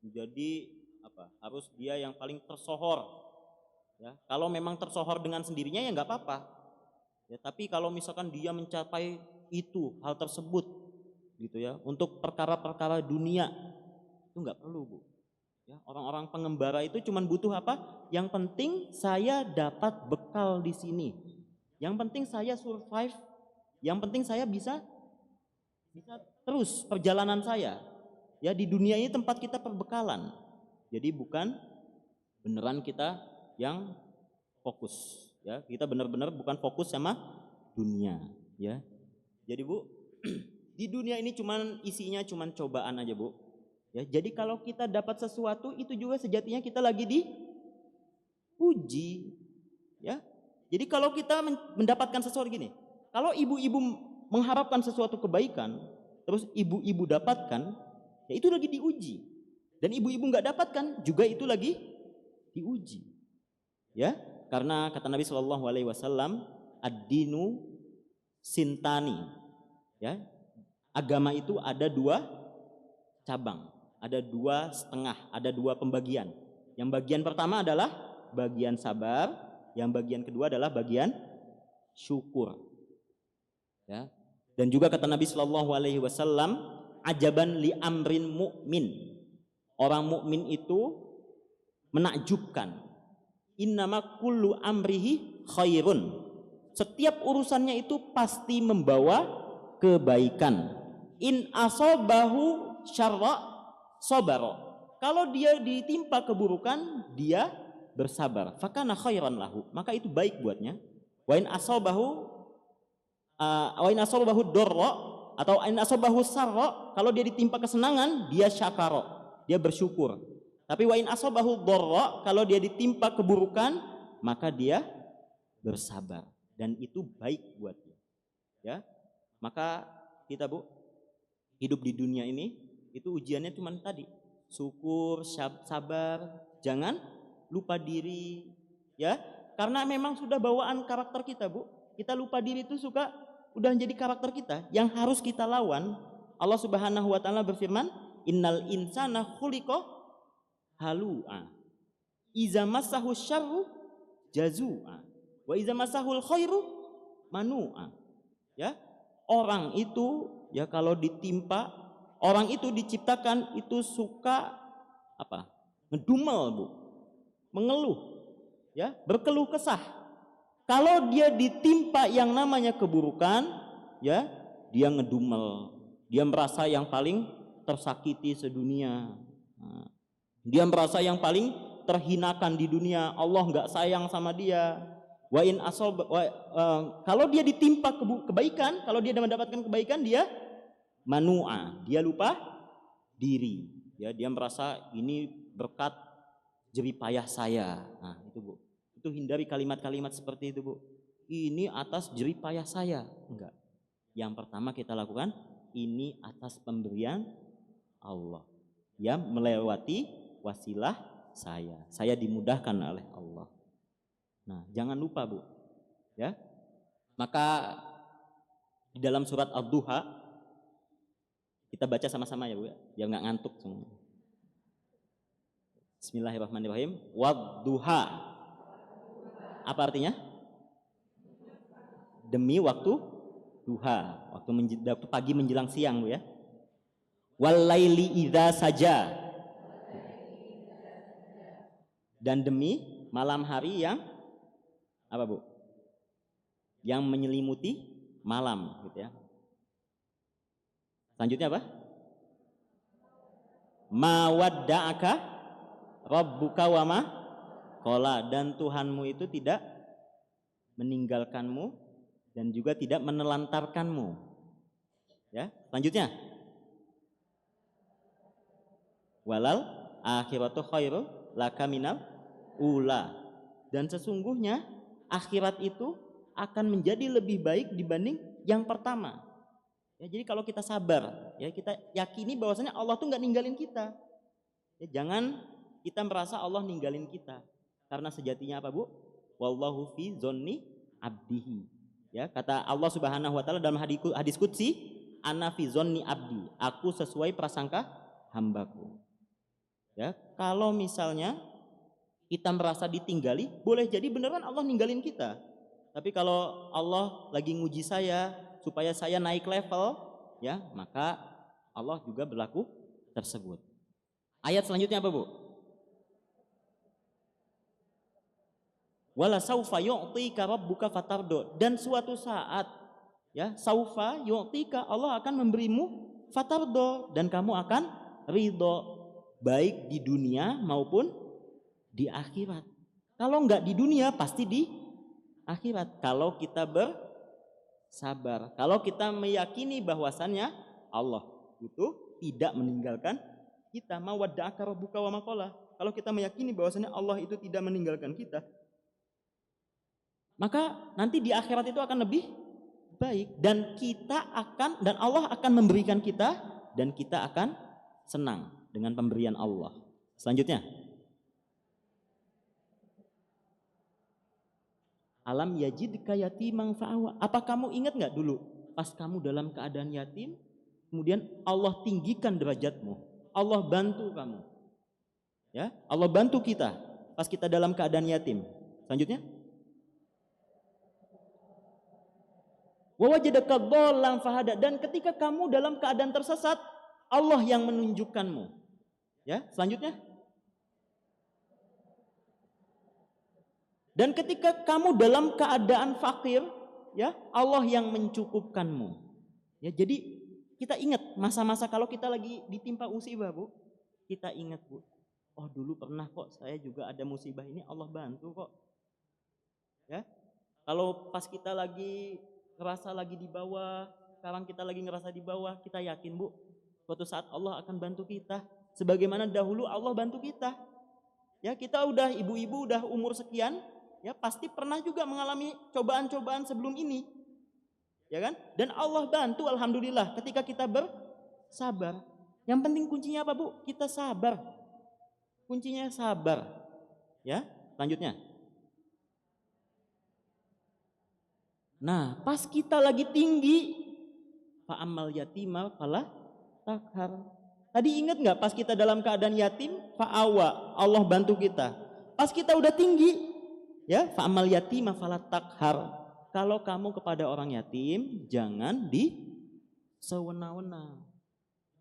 menjadi apa? Harus dia yang paling tersohor. Ya, kalau memang tersohor dengan sendirinya ya nggak apa-apa. Ya, tapi kalau misalkan dia mencapai itu hal tersebut gitu ya, untuk perkara-perkara dunia itu nggak perlu, Bu. Ya, orang-orang pengembara itu cuman butuh apa? Yang penting saya dapat bekal di sini. Yang penting saya survive. Yang penting saya bisa terus perjalanan saya. Ya, di dunia ini tempat kita perbekalan. Jadi bukan beneran kita yang fokus, ya. Kita benar-benar bukan fokus sama dunia, ya. Jadi, Bu, di dunia ini isinya cuman cobaan aja, Bu. Ya, jadi kalau kita dapat sesuatu itu juga sejatinya kita lagi diuji, ya. Jadi kalau kita mendapatkan sesuatu gini, kalau ibu-ibu mengharapkan sesuatu kebaikan, terus ibu-ibu dapatkan, ya itu lagi diuji. Dan ibu-ibu nggak dapatkan juga itu lagi diuji, ya. Karena kata Nabi Shallallahu Alaihi Wasallam, ad-dinu sintani, ya. Agama itu ada dua cabang, ada dua setengah, ada dua pembagian. Yang bagian pertama adalah bagian sabar, yang bagian kedua adalah bagian syukur, ya. Dan juga kata Nabi Shallallahu Alaihi Wasallam, ajaban li amrin mu'min, orang mukmin itu menakjubkan. Innama kullu amrihi khairun, setiap urusannya itu pasti membawa kebaikan. In asobahu syarra sobaro, kalau dia ditimpa keburukan dia bersabar, fakana khairan lahu, maka itu baik buatnya. Wa in asobahu dorro, atau in asobahu sarro, kalau dia ditimpa kesenangan dia syakaro, dia bersyukur. Tapi wa in asobahu dorro, kalau dia ditimpa keburukan maka dia bersabar, dan itu baik buatnya, ya. Maka kita, Bu, hidup di dunia ini itu ujiannya cuma tadi, syukur, sabar, jangan lupa diri, ya. Karena memang sudah bawaan karakter kita, Bu. Kita lupa diri itu udah jadi karakter kita yang harus kita lawan. Allah Subhanahu wa taala berfirman, innal insana khuliqa halu'a, iza massahu syarru jazu'a, wa iza massahul khairu manu'a. Ya, orang itu ya kalau ditimpa, orang itu diciptakan itu suka apa? Ngedumel, Bu. Mengeluh, ya, berkeluh kesah. Kalau dia ditimpa yang namanya keburukan, ya, dia ngedumel. Dia merasa yang paling tersakiti sedunia. Nah, dia merasa yang paling terhinakan di dunia. Allah nggak sayang sama dia. Kalau dia ditimpa kebaikan, kalau dia mendapatkan kebaikan, dia manu'a, dia lupa diri. Ya, dia merasa ini berkat jeripayah saya. Nah, itu, Bu. Itu hindari kalimat-kalimat seperti itu, Bu. Ini atas jeripayah saya. Enggak. Yang pertama kita lakukan, ini atas pemberian Allah. Ya, melewati wasilah saya. Saya dimudahkan oleh Allah. Nah, jangan lupa, Bu. Ya. Maka di dalam surat Ad-Duha kita baca sama-sama ya, Bu, ya. Biar enggak ngantuk semua. Bismillahirrahmanirrahim. Wad-duha. Apa artinya? Demi waktu duha, waktu pagi menjelang siang, Bu, ya. Wal-laili idza saja. Dan demi malam hari yang apa, Bu? Yang menyelimuti malam, gitu ya. Selanjutnya apa? Ma wadda'aka rabbuka wa ma qala, dan Tuhanmu itu tidak meninggalkanmu dan juga tidak menelantarkanmu. Ya, selanjutnya. Walal akhiratu khairu laka minal ula, dan sesungguhnya akhirat itu akan menjadi lebih baik dibanding yang pertama. Ya, jadi kalau kita sabar, ya, kita yakini bahwasanya Allah tuh nggak ninggalin kita. Ya, jangan kita merasa Allah ninggalin kita. Karena sejatinya apa, Bu? Wallahu fi zonni abdihi. Ya, kata Allah Subhanahu wa taala dalam hadis qudsi, ana fi zonni abdi, aku sesuai prasangka hambaku. Ya, kalau misalnya kita merasa ditinggali, boleh jadi beneran Allah ninggalin kita. Tapi kalau Allah lagi nguji saya supaya saya naik level, ya, maka Allah juga berlaku tersebut. Ayat selanjutnya apa, Bu? Wala saufa yu'tika rabbuka fatardo, dan suatu saat, ya, saufa yu'tika, Allah akan memberimu fatardo, dan kamu akan ridho, baik di dunia maupun di akhirat. Kalau enggak di dunia pasti di akhirat. Kalau kita bersabar, kalau kita meyakini bahwasannya Allah itu tidak meninggalkan kita, mawadda'aka rabbuka wa maqala. Kalau kita meyakini bahwasannya Allah itu tidak meninggalkan kita, maka nanti di akhirat itu akan lebih baik, dan Allah akan memberikan kita, dan kita akan senang dengan pemberian Allah. Selanjutnya, alam yajidka yatimang fa'awa. Apa kamu ingat nggak dulu pas kamu dalam keadaan yatim, kemudian Allah tinggikan derajatmu, Allah bantu kamu, ya, Allah bantu kita pas kita dalam keadaan yatim. Selanjutnya, wa wajadaka dhallan fahada, dan ketika kamu dalam keadaan tersesat, Allah yang menunjukkanmu. Ya, selanjutnya, dan ketika kamu dalam keadaan fakir, ya, Allah yang mencukupkanmu. Ya, jadi kita ingat masa-masa kalau kita lagi ditimpa musibah, Bu. Kita ingat, Bu. Oh, dulu pernah kok saya juga ada musibah ini, Allah bantu kok. Ya. Kalau pas kita lagi ngerasa lagi di bawah, sekarang kita lagi ngerasa di bawah, kita yakin, Bu, suatu saat Allah akan bantu kita sebagaimana dahulu Allah bantu kita. Ya, kita udah ibu-ibu udah umur sekian, ya, pasti pernah juga mengalami cobaan-cobaan sebelum ini. Ya kan? Dan Allah bantu, alhamdulillah, ketika kita bersabar. Yang penting kuncinya apa, Bu? Kita sabar. Kuncinya sabar. Ya, selanjutnya. Nah, pas kita lagi tinggi, fa'amal yatima fala takhar. Tadi ingat nggak pas kita dalam keadaan yatim, fa'awa, Allah bantu kita. Pas kita udah tinggi, ya, fa'amal yatima fala takhar. Kalau kamu kepada orang yatim, jangan disewena-wena,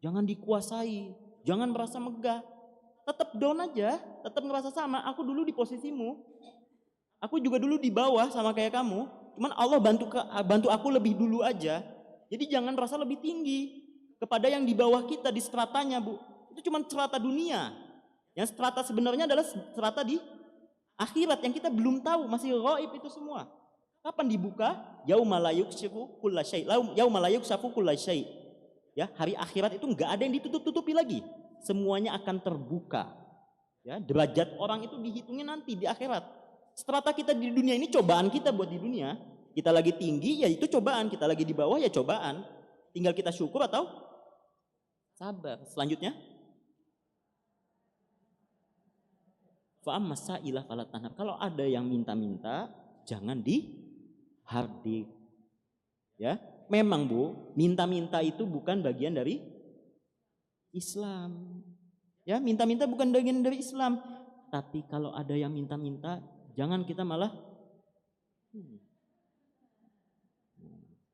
jangan dikuasai, jangan merasa megah. Tetap down aja, tetap ngerasa sama. Aku dulu di posisimu, aku juga dulu di bawah sama kayak kamu. Cuman Allah bantu aku lebih dulu aja. Jadi jangan rasa lebih tinggi kepada yang di bawah kita di stratanya, Bu. Itu cuma strata dunia. Yang strata sebenarnya adalah strata di akhirat yang kita belum tahu, masih ghaib itu semua. Kapan dibuka? Yauma la yukshafu kullu syai'. Yauma la yukshafu kullu syai'. Ya, hari akhirat itu enggak ada yang ditutup-tutupi lagi. Semuanya akan terbuka. Ya, derajat orang itu dihitungnya nanti di akhirat. Strata kita di dunia ini cobaan kita buat di dunia. Kita lagi tinggi ya itu cobaan, kita lagi di bawah ya cobaan. Tinggal kita syukur atau sabar. Selanjutnya, fa'ammas sa'ilah fala tanhar. Kalau ada yang minta-minta, jangan dihardik. Ya, memang, Bu, minta-minta itu bukan bagian dari Islam. Ya, minta-minta bukan bagian dari Islam. Tapi kalau ada yang minta-minta, jangan kita malah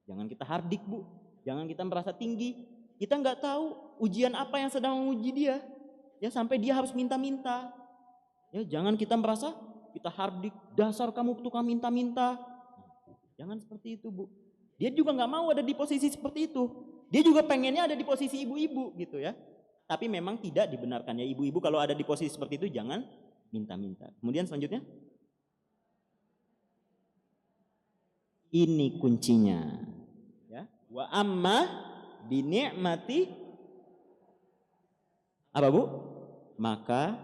jangan kita hardik, Bu. Jangan kita merasa tinggi. Kita nggak tahu ujian apa yang sedang menguji dia. Ya, sampai dia harus minta-minta. Ya, jangan kita merasa kita hardik, dasar kamu tukang minta-minta. Jangan seperti itu, Bu. Dia juga nggak mau ada di posisi seperti itu. Dia juga pengennya ada di posisi ibu-ibu gitu ya. Tapi memang tidak dibenarkan ya, ibu-ibu kalau ada di posisi seperti itu jangan minta-minta. Kemudian selanjutnya, ini kuncinya. Ya, wa amma bi ni'mati apa, Bu? Maka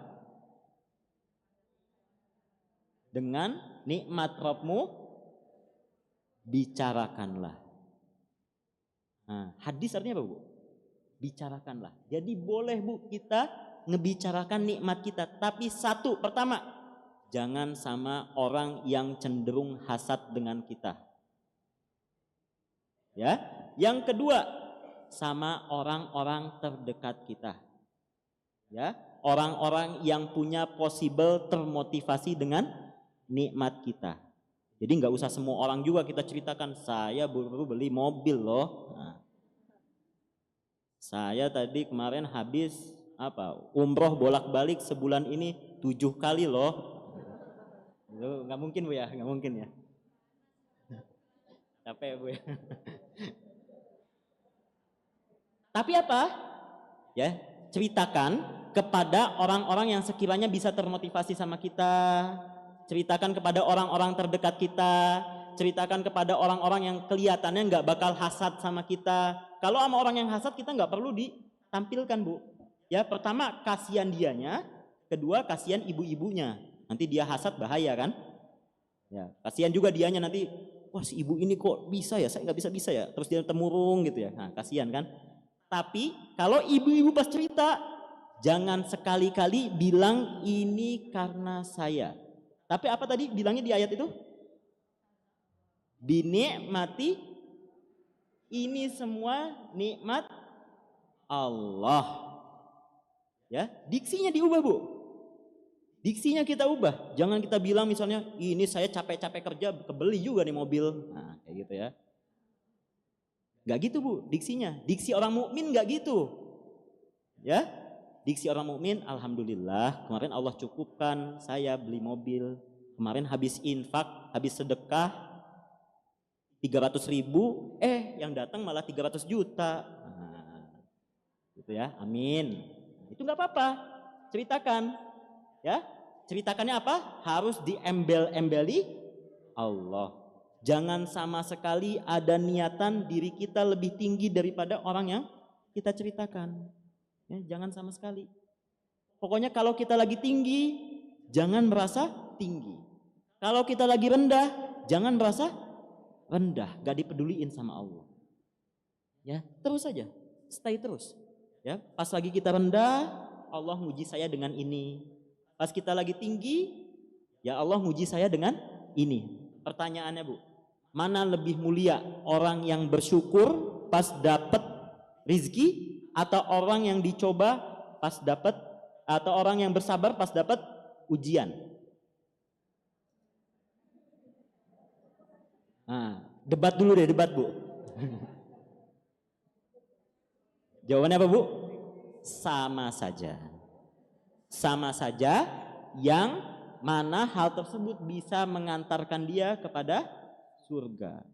dengan nikmat Rabbmu bicarakanlah. Nah, hadis artinya apa, Bu? Bicarakanlah. Jadi boleh, Bu, kita ngebicarakan nikmat kita, tapi satu, pertama, jangan sama orang yang cenderung hasad dengan kita. Ya, yang kedua, sama orang-orang terdekat kita. Ya, orang-orang yang punya possible termotivasi dengan nikmat kita. Jadi nggak usah semua orang juga kita ceritakan, saya baru beli mobil loh. Nah, saya tadi kemarin habis umroh bolak-balik sebulan ini 7 kali loh. Itu nggak mungkin Bu ya, nggak mungkin ya. Capek Bu ya. Tapi apa? Ya, ceritakan kepada orang-orang yang sekiranya bisa termotivasi sama kita, ceritakan kepada orang-orang terdekat kita, ceritakan kepada orang-orang yang kelihatannya nggak bakal hasad sama kita. Kalau sama orang yang hasad kita nggak perlu ditampilkan Bu. Ya, pertama kasihan dianya, kedua kasihan ibu-ibunya. Nanti dia hasad bahaya kan? Ya, kasihan juga dianya nanti, wah si ibu ini kok bisa ya, saya nggak bisa ya. Terus dia temurung gitu ya. Nah, kasihan kan? Tapi kalau ibu-ibu pas cerita, jangan sekali-kali bilang ini karena saya. Tapi apa tadi bilangnya di ayat itu? Binikmati, ini semua nikmat Allah. Ya, diksinya diubah Bu. Diksinya kita ubah. Jangan kita bilang misalnya, ini saya capek-capek kerja, kebeli juga nih mobil. Nah, kayak gitu ya. Gak gitu Bu, diksinya. Diksi orang mukmin gak gitu. Ya, diksi orang mukmin, alhamdulillah kemarin Allah cukupkan saya beli mobil. Kemarin habis infak, habis sedekah 300.000, yang datang malah 300 juta. Nah, gitu ya, amin. Itu nggak apa-apa, ceritakan. Ya, ceritakannya apa? Harus diembel-embeli Allah. Jangan sama sekali ada niatan diri kita lebih tinggi daripada orang yang kita ceritakan. Ya, jangan sama sekali. Pokoknya kalau kita lagi tinggi, jangan merasa tinggi. Kalau kita lagi rendah, jangan merasa rendah. Gak dipeduliin sama Allah. Ya, terus saja, stay terus. Ya, pas lagi kita rendah, Allah nguji saya dengan ini. Pas kita lagi tinggi, ya Allah nguji saya dengan ini. Pertanyaannya Bu, mana lebih mulia, orang yang bersyukur pas dapat rizki, atau orang yang dicoba pas dapat, atau orang yang bersabar pas dapat ujian? Nah, debat dulu deh, debat Bu. Jawabannya apa Bu? Sama saja. Sama saja, yang mana hal tersebut bisa mengantarkan dia kepada surga.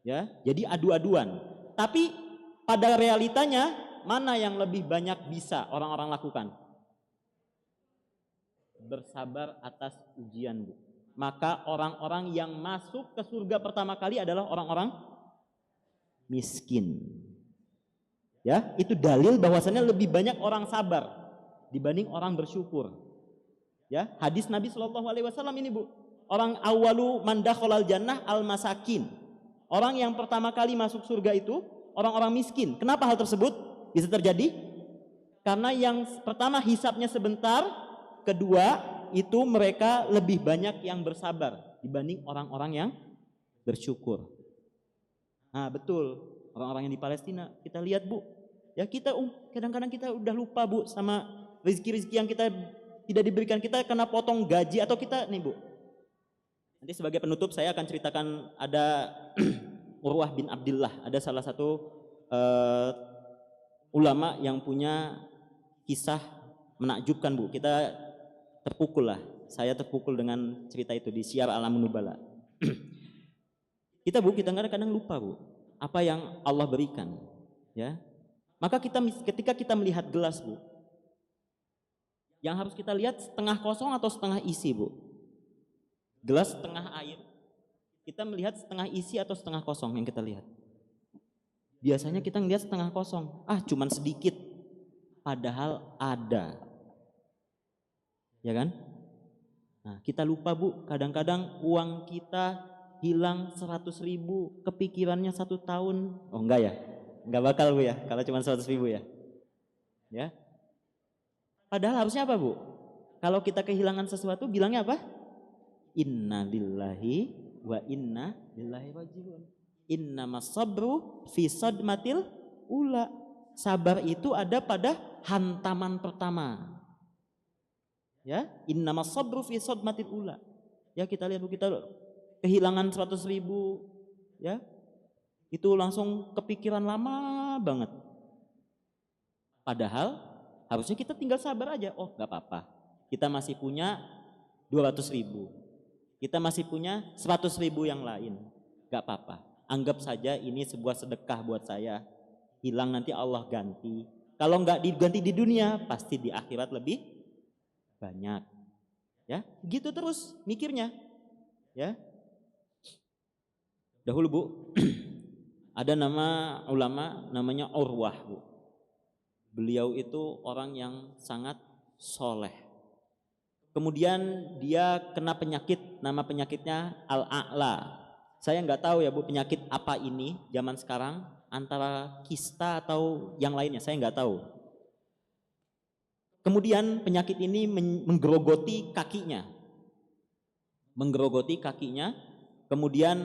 Ya, jadi adu-aduan. Tapi pada realitanya mana yang lebih banyak bisa orang-orang lakukan? Bersabar atas ujian Bu. Maka orang-orang yang masuk ke surga pertama kali adalah orang-orang miskin. Ya, itu dalil bahwasannya lebih banyak orang sabar dibanding orang bersyukur. Ya, hadis Nabi Shallallahu Alaihi Wasallam ini Bu, orang awalu mandakholal jannah al masakin. Orang yang pertama kali masuk surga itu orang-orang miskin. Kenapa hal tersebut bisa terjadi? Karena yang pertama hisapnya sebentar, kedua itu mereka lebih banyak yang bersabar dibanding orang-orang yang bersyukur. Nah betul, orang-orang yang di Palestina kita lihat Bu, ya kita kadang-kadang kita udah lupa Bu sama rezeki-rezeki yang kita tidak diberikan, kita kena potong gaji atau kita nih Bu. Nanti sebagai penutup saya akan ceritakan ada Urwah bin Abdillah, ada salah satu ulama yang punya kisah menakjubkan Bu. Kita terpukul lah, saya terpukul dengan cerita itu di Syiar Alamun Nubala. Kita Bu, kita kadang-kadang lupa Bu apa yang Allah berikan, ya. Maka ketika kita melihat gelas Bu, yang harus kita lihat setengah kosong atau setengah isi Bu? Gelas setengah air, kita melihat setengah isi atau setengah kosong yang kita lihat? Biasanya kita melihat setengah kosong, cuman sedikit, padahal ada. Ya kan? Nah kita lupa Bu, kadang-kadang uang kita hilang 100.000, kepikirannya 1 tahun. Oh enggak ya? Enggak bakal Bu ya, kalau cuma 100.000 ya. Ya. Padahal harusnya apa Bu? Kalau kita kehilangan sesuatu bilangnya apa? Inna lillahi wa inna ilaihi rajiun. Innamas sabru fi sadmatil ula. Sabar itu ada pada hantaman pertama. Ya, innamas sabru fi sadmatil ula. Ya, kita lihat Bu, kita kehilangan 100.000, ya. Itu langsung kepikiran lama banget. Padahal harusnya kita tinggal sabar aja. Oh, nggak apa-apa. Kita masih punya 200.000. Kita masih punya 100.000 yang lain. Nggak apa-apa. Anggap saja ini sebuah sedekah buat saya. Hilang nanti Allah ganti. Kalau nggak diganti di dunia, pasti di akhirat lebih banyak. Ya, gitu terus mikirnya. Ya. Dahulu Bu, ada nama ulama namanya Urwah Bu. Beliau itu orang yang sangat soleh. Kemudian dia kena penyakit, nama penyakitnya Al-A'la. Saya nggak tahu ya Bu, penyakit apa ini zaman sekarang, antara kista atau yang lainnya, saya nggak tahu. Kemudian penyakit ini menggerogoti kakinya. Kemudian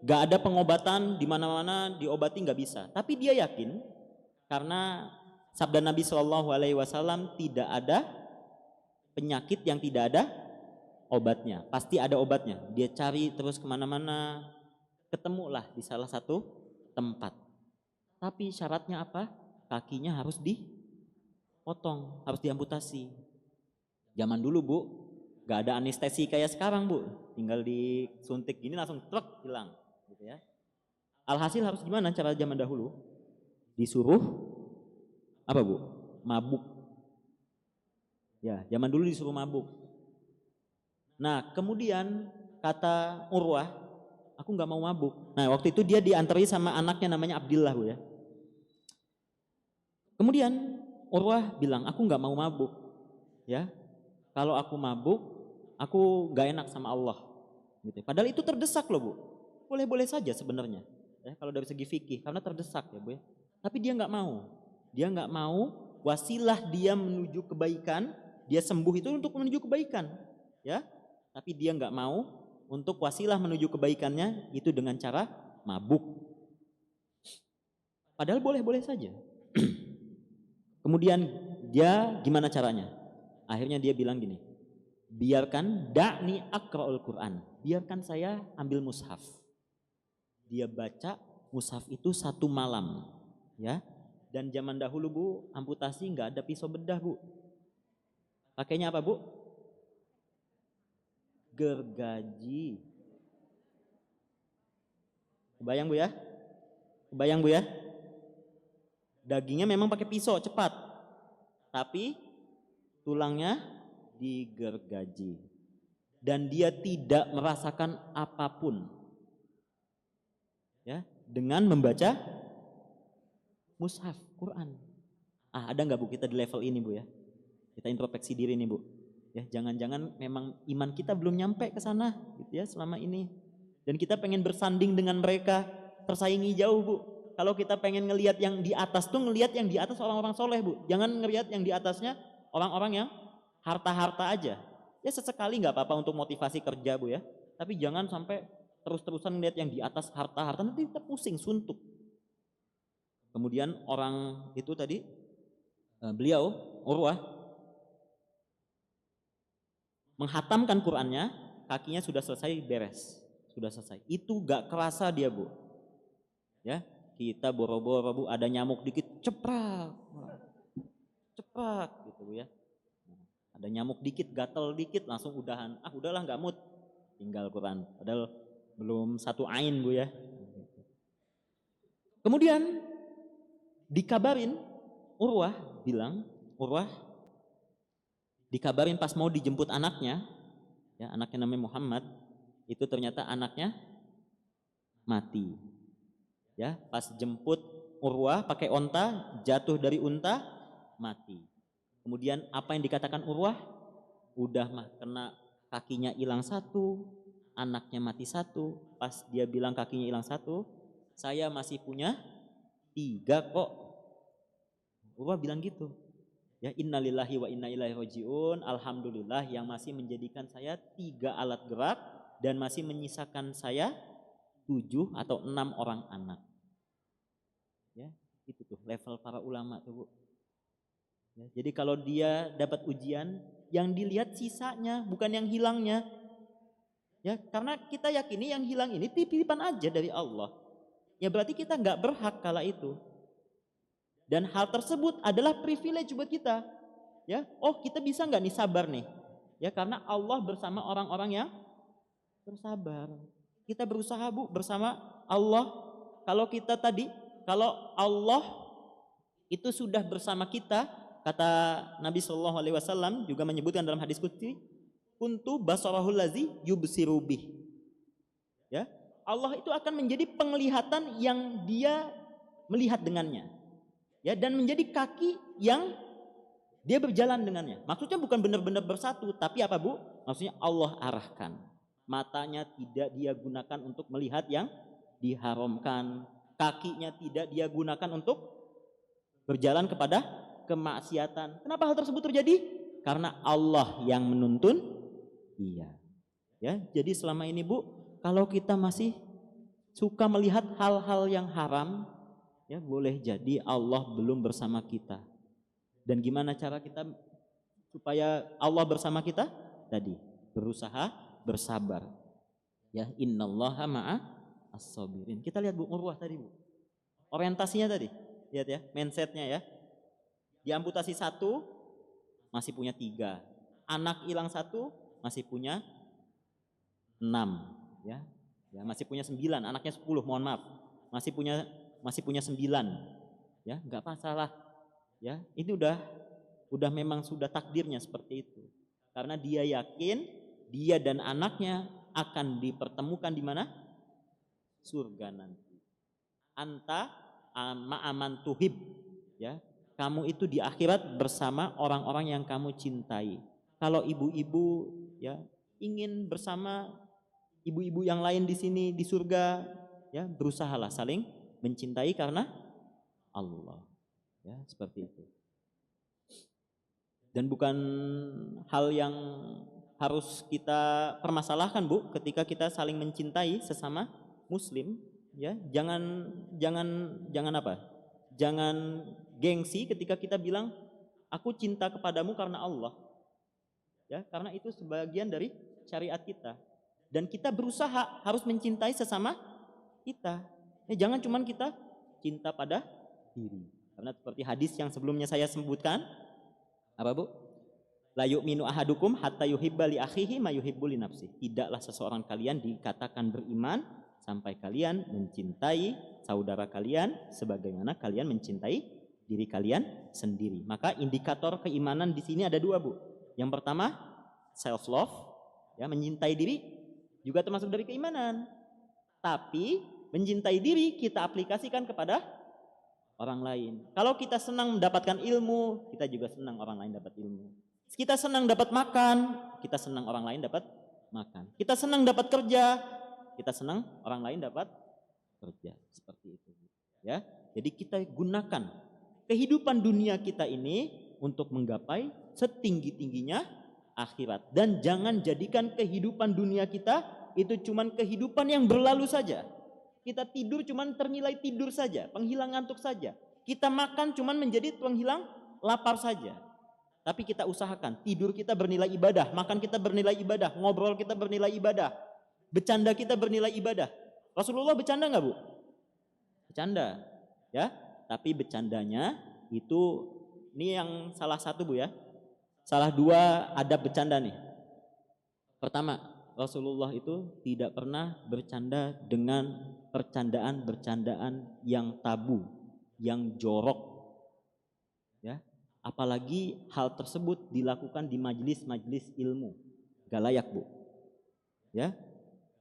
nggak ada pengobatan, di mana-mana diobati nggak bisa. Tapi dia yakin karena sabda Nabi Shallallahu Alaihi Wasallam, tidak ada penyakit yang tidak ada obatnya, pasti ada obatnya. Dia cari terus kemana-mana, ketemulah di salah satu tempat. Tapi syaratnya apa? Kakinya harus dipotong, harus diamputasi. Zaman dulu Bu, gak ada anestesi kayak sekarang Bu, tinggal disuntik gini langsung truk hilang, gitu ya. Alhasil harus gimana cara zaman dahulu? Disuruh apa Bu? Mabuk. Ya, zaman dulu disuruh mabuk. Nah, kemudian kata Urwah, aku nggak mau mabuk. Nah, waktu itu dia diantari sama anaknya namanya Abdillah Bu ya. Kemudian Urwah bilang, aku nggak mau mabuk. Ya, kalau aku mabuk, aku nggak enak sama Allah. Gitu. Padahal itu terdesak loh Bu. Boleh-boleh saja sebenarnya. Ya, kalau dari segi fikih, karena terdesak ya Bu ya. Tapi dia nggak mau. Dia nggak mau wasilah dia menuju kebaikan. Dia sembuh itu untuk menuju kebaikan, ya. Tapi dia nggak mau untuk wasilah menuju kebaikannya itu dengan cara mabuk. Padahal boleh-boleh saja. Kemudian dia gimana caranya? Akhirnya dia bilang gini, biarkan da'ni aqra'ul Quran, biarkan saya ambil mushaf. Dia baca mushaf itu 1 malam, ya. Dan zaman dahulu Bu, amputasi nggak ada pisau bedah Bu. Pakainya apa Bu? Gergaji. Kebayang Bu ya? Kebayang Bu ya? Dagingnya memang pakai pisau cepat, tapi tulangnya digergaji. Dan dia tidak merasakan apapun, ya, dengan membaca mushaf Quran. Ada nggak Bu kita di level ini Bu ya? Kita introspeksi diri nih Bu. Ya, jangan-jangan memang iman kita belum nyampe ke sana gitu ya selama ini. Dan kita pengen bersanding dengan mereka, tersaingi jauh Bu. Kalau kita pengen ngelihat yang di atas tuh ngelihat yang di atas orang-orang soleh Bu. Jangan ngelihat yang di atasnya orang-orang yang harta-harta aja. Ya sesekali nggak apa-apa untuk motivasi kerja Bu ya. Tapi jangan sampai terus-terusan ngelihat yang di atas harta-harta, nanti kita pusing, suntuk. Kemudian orang itu tadi, beliau Urwah menghatamkan Qurannya, kakinya sudah selesai beres, sudah selesai. Itu gak kerasa dia Bu. Ya, kita boro-boro Bu, ada nyamuk dikit, ceprak gitu Bu ya. Ada nyamuk dikit, gatel dikit, langsung udahan. Udahlah nggak mood, tinggal Quran. Padahal belum 1 ain Bu ya. Kemudian dikabarin, Urwah dikabarin pas mau dijemput anaknya, ya anaknya namanya Muhammad, itu ternyata anaknya mati. Ya, pas jemput Urwah pakai onta, jatuh dari unta, mati. Kemudian apa yang dikatakan Urwah? Udah mah kena kakinya hilang 1, anaknya mati 1. Pas dia bilang kakinya hilang 1, saya masih punya 3 kok. Urwah bilang gitu. Ya, innalillahi wa inna ilaihi rajiun. Alhamdulillah yang masih menjadikan saya 3 alat gerak dan masih menyisakan saya 7 atau 6 orang anak. Ya, itu tuh level para ulama tuh Bu. Ya, jadi kalau dia dapat ujian, Yang dilihat sisanya, bukan yang hilangnya. Ya, karena kita yakini yang hilang ini titipan aja dari Allah. Ya berarti kita nggak berhak kala itu. Dan hal tersebut adalah privilege buat kita. Ya, oh kita bisa nggak nih sabar nih? Ya karena Allah bersama orang-orang yang bersabar. Kita berusaha Bu bersama Allah. Kalau Allah itu sudah bersama kita, kata Nabi Shallallahu Alaihi Wasallam juga menyebutkan dalam hadis qudsi, kuntu basarahul lazi yubsiru bih. Ya, Allah itu akan menjadi penglihatan yang dia melihat dengannya. Ya, dan menjadi kaki yang dia berjalan dengannya. Maksudnya bukan benar-benar bersatu, tapi apa Bu? Maksudnya Allah arahkan. Matanya tidak dia gunakan untuk melihat yang diharamkan. Kakinya tidak dia gunakan untuk berjalan kepada kemaksiatan. Kenapa hal tersebut terjadi? Karena Allah yang menuntun. Iya. Ya, jadi selama ini Bu, kalau kita masih suka melihat hal-hal yang haram, ya boleh jadi Allah belum bersama kita. Dan gimana cara kita supaya Allah bersama kita? Tadi berusaha bersabar. Ya, innallaha ma'a as-sabirin. Kita lihat Bu Urwah tadi Bu. Orientasinya tadi, lihat ya, mindsetnya ya. Diamputasi 1 masih punya 3. Anak hilang 1 masih punya 6 ya. Ya, masih punya 9, anaknya 10, mohon maaf. Masih punya 9. Ya, enggak masalah. Ya, ini udah memang sudah takdirnya seperti itu. Karena dia yakin dia dan anaknya akan dipertemukan di mana? Surga nanti. Anta ma'aman tuhib, ya. Kamu itu di akhirat bersama orang-orang yang kamu cintai. Kalau ibu-ibu ya ingin bersama ibu-ibu yang lain di sini di surga, ya berusahalah saling mencintai karena Allah. Ya, seperti itu. Dan bukan hal yang harus kita permasalahkan Bu ketika kita saling mencintai sesama muslim, ya. Jangan apa? Jangan gengsi ketika kita bilang aku cinta kepadamu karena Allah. Ya, karena itu sebagian dari syariat kita. Dan kita berusaha harus mencintai sesama kita. Ya, jangan cuman kita cinta pada diri. Karena seperti hadis yang sebelumnya saya sebutkan, apa Bu? La yu'minu ahadukum hatta yuhibba li akhihi ma yuhibbu li nafsihi. Tidaklah seseorang kalian dikatakan beriman sampai kalian mencintai saudara kalian sebagaimana kalian mencintai diri kalian sendiri. Maka indikator keimanan di sini ada 2 Bu. Yang pertama self love, ya mencintai diri juga termasuk dari keimanan. Tapi mencintai diri kita aplikasikan kepada orang lain. Kalau kita senang mendapatkan ilmu, kita juga senang orang lain dapat ilmu. Kita senang dapat makan, kita senang orang lain dapat makan. Kita senang dapat kerja, kita senang orang lain dapat kerja. Seperti itu. Ya. Jadi kita gunakan kehidupan dunia kita ini untuk menggapai setinggi-tingginya akhirat. Dan jangan jadikan kehidupan dunia kita itu cuman kehidupan yang berlalu saja. Kita tidur cuman ternilai tidur saja, penghilang ngantuk saja. Kita makan cuman menjadi penghilang lapar saja. Tapi kita usahakan tidur kita bernilai ibadah, makan kita bernilai ibadah, ngobrol kita bernilai ibadah, bercanda kita bernilai ibadah. Rasulullah bercanda nggak Bu? Bercanda, ya. Tapi bercandanya itu ini yang salah satu Bu ya. Salah 2 adab bercanda nih. Pertama, Rasulullah itu tidak pernah bercanda dengan bercandaan yang tabu, yang jorok. Ya. Apalagi hal tersebut dilakukan di majelis-majelis ilmu. Gak layak Bu. Ya.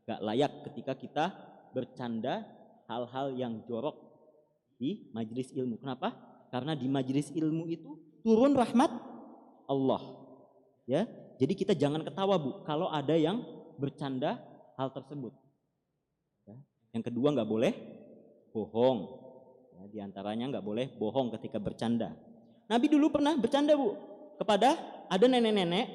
Gak layak ketika kita bercanda hal-hal yang jorok di majelis ilmu. Kenapa? Karena di majelis ilmu itu turun rahmat Allah. Ya. Jadi kita jangan ketawa Bu kalau ada yang bercanda hal tersebut. Ya. Yang kedua nggak boleh bohong. Ya, di antaranya nggak boleh bohong ketika bercanda. Nabi dulu pernah bercanda Bu kepada ada nenek-nenek,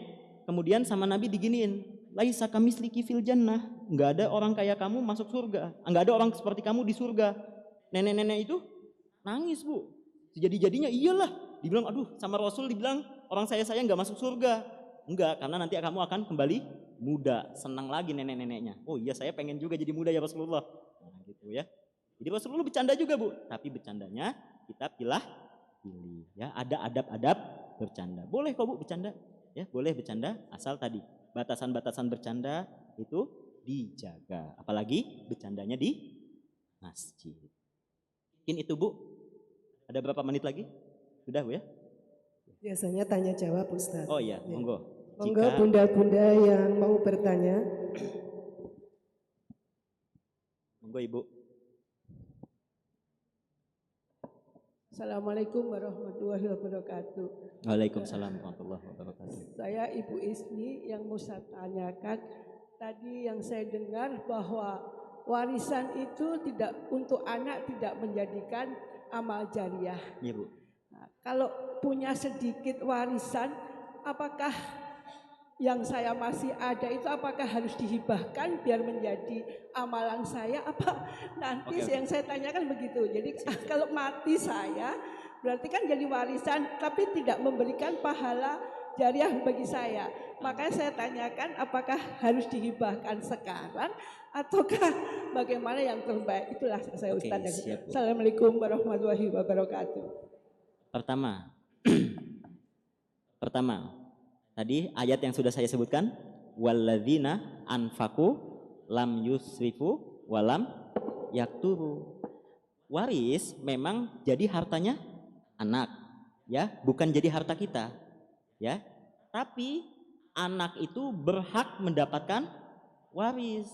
kemudian sama Nabi diginiin, laisa kamisliki fil jannah, nggak ada orang kayak kamu masuk surga, nggak ada orang seperti kamu di surga. Nenek-nenek itu nangis Bu, jadi-jadinya iyalah, dibilang aduh sama Rasul dibilang orang saya nggak masuk surga. Enggak, karena nanti kamu akan kembali muda, senang lagi nenek-neneknya. Oh iya, saya pengen juga jadi muda ya Rasulullah. Nah, gitu ya. Jadi Rasulullah bercanda juga, Bu, tapi bercandanya kita pilih ya, ada adab-adab bercanda. Boleh kok Bu bercanda, ya, boleh bercanda asal tadi batasan-batasan bercanda itu dijaga. Apalagi bercandanya di masjid. Mungkin itu Bu. Ada berapa menit lagi? Sudah Bu ya? Biasanya tanya jawab Ustaz. Oh iya, monggo. Monggo bunda-bunda yang mau bertanya. Monggo Ibu. Assalamualaikum warahmatullahi wabarakatuh. Waalaikumsalam warahmatullahi wabarakatuh. Saya Ibu Isni yang mau saya tanyakan. Tadi yang saya dengar bahwa warisan itu tidak untuk anak tidak menjadikan amal jariah. Iya Bu. Nah, kalau punya sedikit warisan, apakah yang saya masih ada itu apakah harus dihibahkan biar menjadi amalan saya? Apa nanti yang saya tanyakan begitu. Jadi kalau mati saya berarti kan jadi warisan tapi tidak memberikan pahala jariah bagi saya. Makanya saya tanyakan apakah harus dihibahkan sekarang ataukah bagaimana yang terbaik. Itulah saya Ustaz. Assalamualaikum warahmatullahi wabarakatuh. Pertama, tadi ayat yang sudah saya sebutkan, walladzina anfaku lam yusrifu walam yakturu. Waris memang jadi hartanya anak, ya, bukan jadi harta kita, ya. Tapi anak itu berhak mendapatkan waris.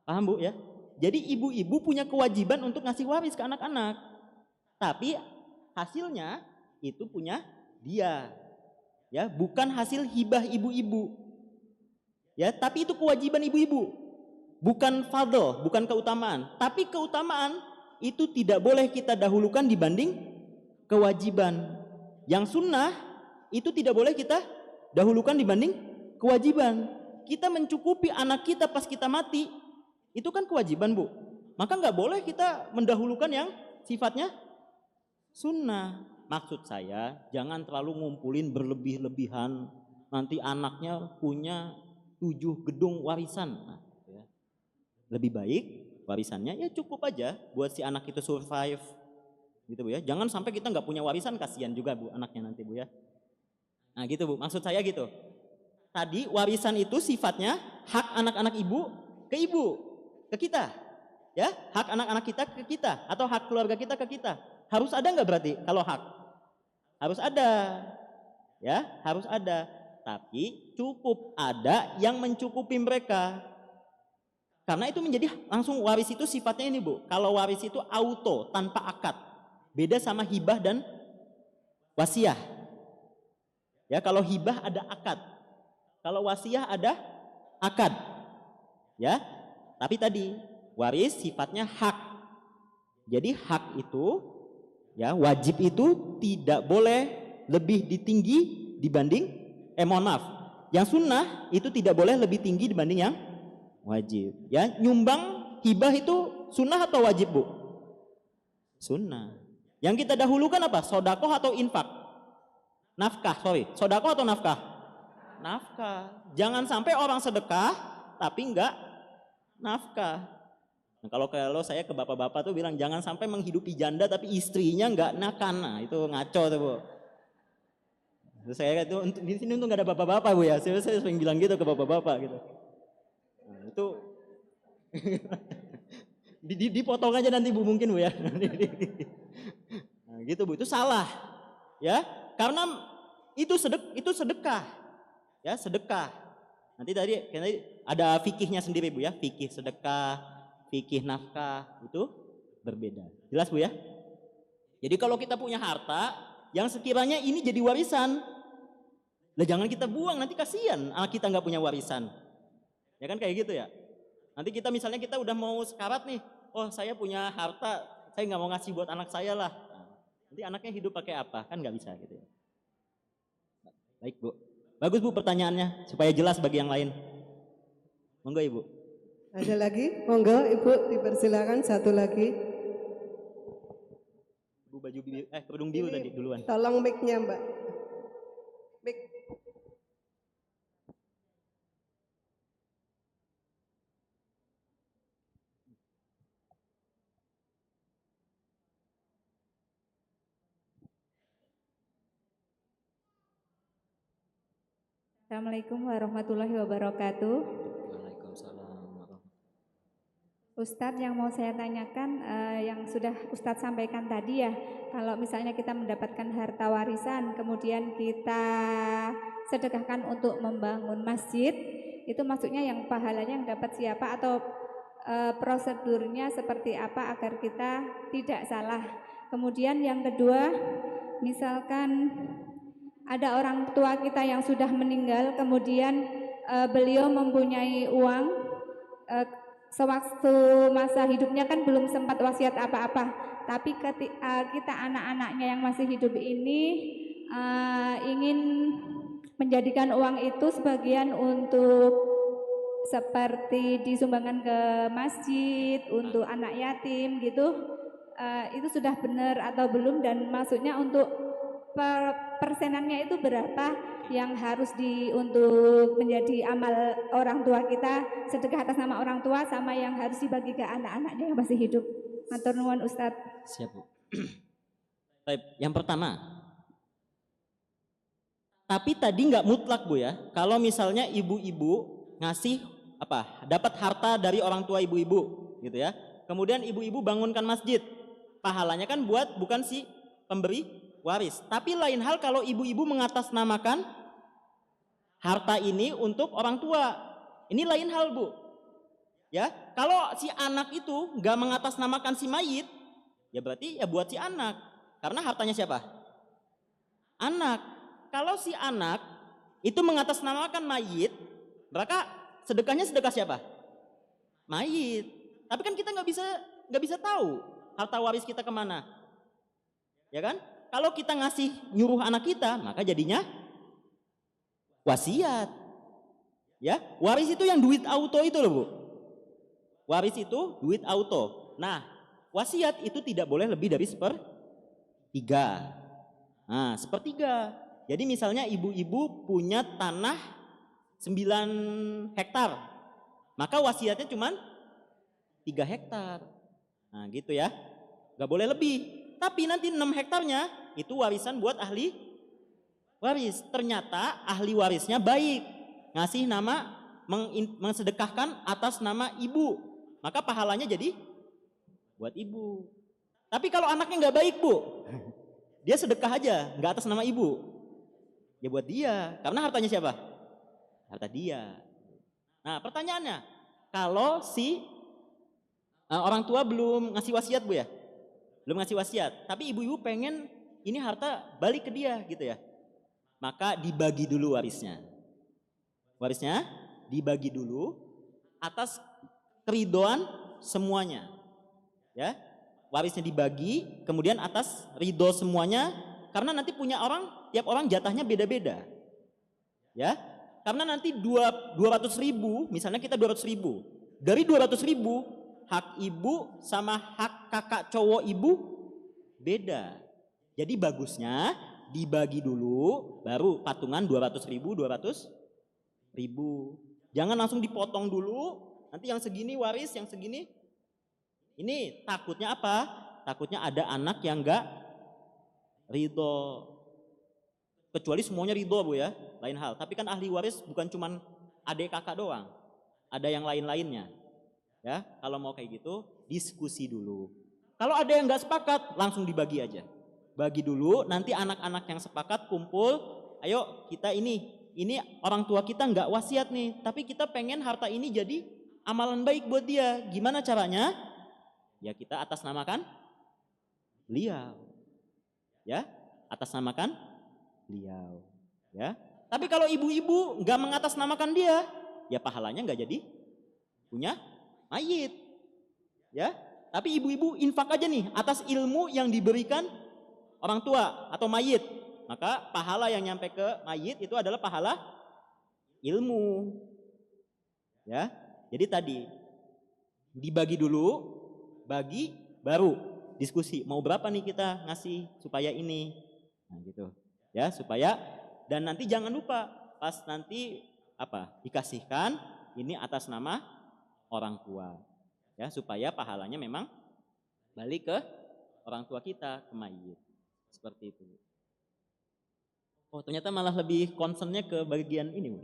Paham Bu ya? Jadi ibu-ibu punya kewajiban untuk ngasih waris ke anak-anak. Tapi hasilnya itu punya dia. Ya, bukan hasil hibah ibu-ibu. Ya, tapi itu kewajiban ibu-ibu. Bukan fadl, bukan keutamaan. Tapi keutamaan itu tidak boleh kita dahulukan dibanding kewajiban. Yang sunnah itu tidak boleh kita dahulukan dibanding kewajiban. Kita mencukupi anak kita pas kita mati, itu kan kewajiban Bu. Maka nggak boleh kita mendahulukan yang sifatnya sunnah. Maksud saya jangan terlalu ngumpulin berlebih-lebihan. Nanti anaknya punya 7 gedung warisan. Nah, ya. Lebih baik warisannya ya cukup aja buat si anak itu survive. Gitu Bu ya. Jangan sampai kita nggak punya warisan, kasihan juga Bu anaknya nanti Bu ya. Nah gitu Bu, maksud saya gitu. Tadi warisan itu sifatnya hak anak-anak ibu, ke kita. Ya, hak anak-anak kita ke kita atau hak keluarga kita ke kita. Harus ada nggak berarti kalau hak? Harus ada, ya, harus ada. Tapi cukup ada yang mencukupi mereka. Karena itu menjadi langsung waris itu sifatnya ini Bu. Kalau waris itu auto, tanpa akad. Beda sama hibah dan wasiah. Ya, kalau hibah ada akad. Kalau wasiah ada akad. Ya, tapi tadi waris sifatnya hak. Jadi hak itu, ya, wajib itu tidak boleh lebih tinggi dibanding mohon maaf, yang sunnah itu tidak boleh lebih tinggi dibanding yang wajib. Ya, nyumbang hibah itu sunnah atau wajib Bu? Sunnah. Yang kita dahulukan apa? Sodakoh atau infak? Nafkah, sodakoh atau nafkah? Nafkah. Jangan sampai orang sedekah tapi enggak nafkah. Nah, kalau saya ke bapak-bapak tuh bilang jangan sampai menghidupi janda tapi istrinya nggak nakan. Nah, itu ngaco tuh Bu. Terus saya itu di sini untung nggak ada bapak-bapak Bu ya. Saya sering bilang gitu ke bapak-bapak gitu. Nah, itu dipotong aja nanti Bu mungkin Bu ya. Nah, gitu Bu, itu salah. Ya, karena itu sedekah. Ya, sedekah. Nanti tadi ada fikihnya sendiri Bu ya, fikih sedekah, fikih nafkah itu berbeda. Jelas Bu ya? Jadi kalau kita punya harta yang sekiranya ini jadi warisan, lah jangan kita buang, nanti kasihan anak kita nggak punya warisan. Ya kan kayak gitu ya. Nanti kita misalnya kita udah mau sekarat nih, oh saya punya harta, saya nggak mau ngasih buat anak saya lah. Nah, nanti anaknya hidup pakai apa? Kan nggak bisa gitu ya. Baik Bu. Bagus Bu pertanyaannya, supaya jelas bagi yang lain. Monggo Ibu. Ada lagi? Monggo Ibu dipersilakan satu lagi. Bu baju biru, kerudung biru tadi duluan. Tolong mic-nya Mbak. Mic. Assalamualaikum warahmatullahi wabarakatuh. Waalaikumsalam. Ustadz, yang mau saya tanyakan yang sudah Ustadz sampaikan tadi ya, kalau misalnya kita mendapatkan harta warisan kemudian kita sedekahkan untuk membangun masjid, itu maksudnya yang pahalanya yang dapat siapa atau prosedurnya seperti apa agar kita tidak salah. Kemudian yang kedua, misalkan ada orang tua kita yang sudah meninggal, kemudian beliau mempunyai uang, sewaktu masa hidupnya kan belum sempat wasiat apa-apa, tapi kita anak-anaknya yang masih hidup ini ingin menjadikan uang itu sebagian untuk seperti disumbangkan ke masjid, untuk anak yatim gitu. Itu sudah benar atau belum, dan maksudnya untuk persenannya itu berapa yang harus untuk menjadi amal orang tua kita, sedekah atas nama orang tua, sama yang harus dibagi ke anak-anaknya yang masih hidup. Matur nuwun Ustadz. Siap, Bu. Baik, yang pertama, tapi tadi nggak mutlak, Bu ya. Kalau misalnya ibu-ibu ngasih dapat harta dari orang tua ibu-ibu gitu ya, kemudian ibu-ibu bangunkan masjid, pahalanya kan bukan si pemberi waris. Tapi lain hal kalau ibu-ibu mengatasnamakan harta ini untuk orang tua, ini lain hal, Bu ya. Kalau si anak itu nggak mengatasnamakan si mayit, ya berarti ya buat si anak, karena hartanya siapa? Anak. Kalau si anak itu mengatasnamakan mayit, maka sedekahnya sedekah siapa? Mayit. Tapi kan kita nggak bisa tahu harta waris kita kemana, ya kan? Kalau kita ngasih nyuruh anak kita, maka jadinya wasiat. Ya, waris itu yang duit auto itu loh, Bu. Waris itu duit auto. Nah, wasiat itu tidak boleh lebih dari 1/3. Nah, 1/3. Jadi misalnya ibu-ibu punya tanah 9 hektar, maka wasiatnya cuma 3 hektar. Nah gitu ya, gak boleh lebih. Tapi nanti 6 hektarnya itu warisan buat ahli waris. Ternyata ahli warisnya baik, ngasih nama, mensedekahkan atas nama ibu, maka pahalanya jadi buat ibu. Tapi kalau anaknya gak baik, Bu, dia sedekah aja, gak atas nama ibu, ya buat dia, karena hartanya siapa? Harta dia. Nah pertanyaannya, kalau si orang tua belum ngasih wasiat, Bu ya, belum ngasih wasiat, tapi ibu-ibu pengen ini harta balik ke dia gitu ya, maka dibagi dulu warisnya. Warisnya dibagi dulu atas keridoan semuanya, ya. Warisnya dibagi, kemudian atas ridho semuanya, karena nanti punya orang, tiap orang jatahnya beda-beda, ya. Karena nanti 200.000, misalnya kita 200.000, dari 200.000 hak ibu sama hak kakak cowok ibu beda. Jadi bagusnya dibagi dulu, baru patungan 200.000, 200.000. Jangan langsung dipotong dulu, nanti yang segini waris, yang segini. Ini takutnya apa? Takutnya ada anak yang enggak ridho. Kecuali semuanya ridho, Bu ya, lain hal. Tapi kan ahli waris bukan cuman adik kakak doang, ada yang lain-lainnya. Ya, kalau mau kayak gitu diskusi dulu. Kalau ada yang nggak sepakat, langsung dibagi aja. Bagi dulu, nanti anak-anak yang sepakat kumpul, ayo kita ini orang tua kita nggak wasiat nih, tapi kita pengen harta ini jadi amalan baik buat dia. Gimana caranya? Ya kita atasnamakan beliau. Ya, atasnamakan beliau, ya. Tapi kalau ibu-ibu nggak mengatasnamakan dia, ya pahalanya nggak jadi punya mayit, ya. Tapi ibu-ibu infak aja nih atas ilmu yang diberikan orang tua atau mayit, maka pahala yang nyampe ke mayit itu adalah pahala ilmu, ya. Jadi tadi dibagi dulu, bagi baru diskusi mau berapa nih kita ngasih supaya ini, nah gitu. Ya, supaya, dan nanti jangan lupa pas nanti dikasihkan ini atas nama orang tua, ya, supaya pahalanya memang balik ke orang tua kita, ke mayit, seperti itu. Oh ternyata malah lebih concernnya ke bagian ini Bu.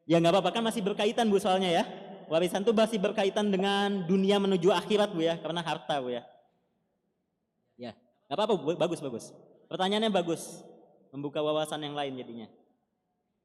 Ya nggak apa-apa kan masih berkaitan Bu soalnya ya. Warisan itu masih berkaitan dengan dunia menuju akhirat Bu ya, karena harta Bu ya. Ya, nggak apa-apa Bu, bagus. Pertanyaannya bagus, membuka wawasan yang lain jadinya.